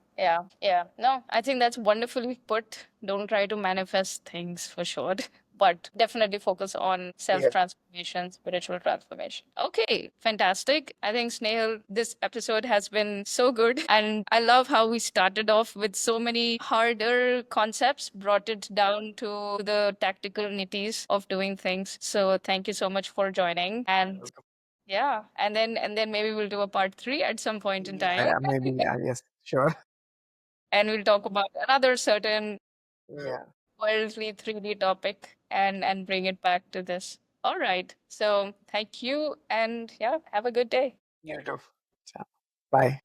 No, I think that's wonderfully put. Don't try to manifest things for sure, but definitely focus on self Yeah. transformation, spiritual transformation. Okay, fantastic. I think, Snehal, this episode has been so good. And I love how we started off with so many harder concepts, brought it down to the tactical nitties of doing things. So thank you so much for joining. And yeah, and then maybe we'll do a part three at some point in Yeah, time. yeah, maybe, yeah, yes, sure. And we'll talk about another certain Yeah, worldly 3D topic and bring it back to this. All right. So thank you and yeah, have a good day. you too. Ciao. Bye.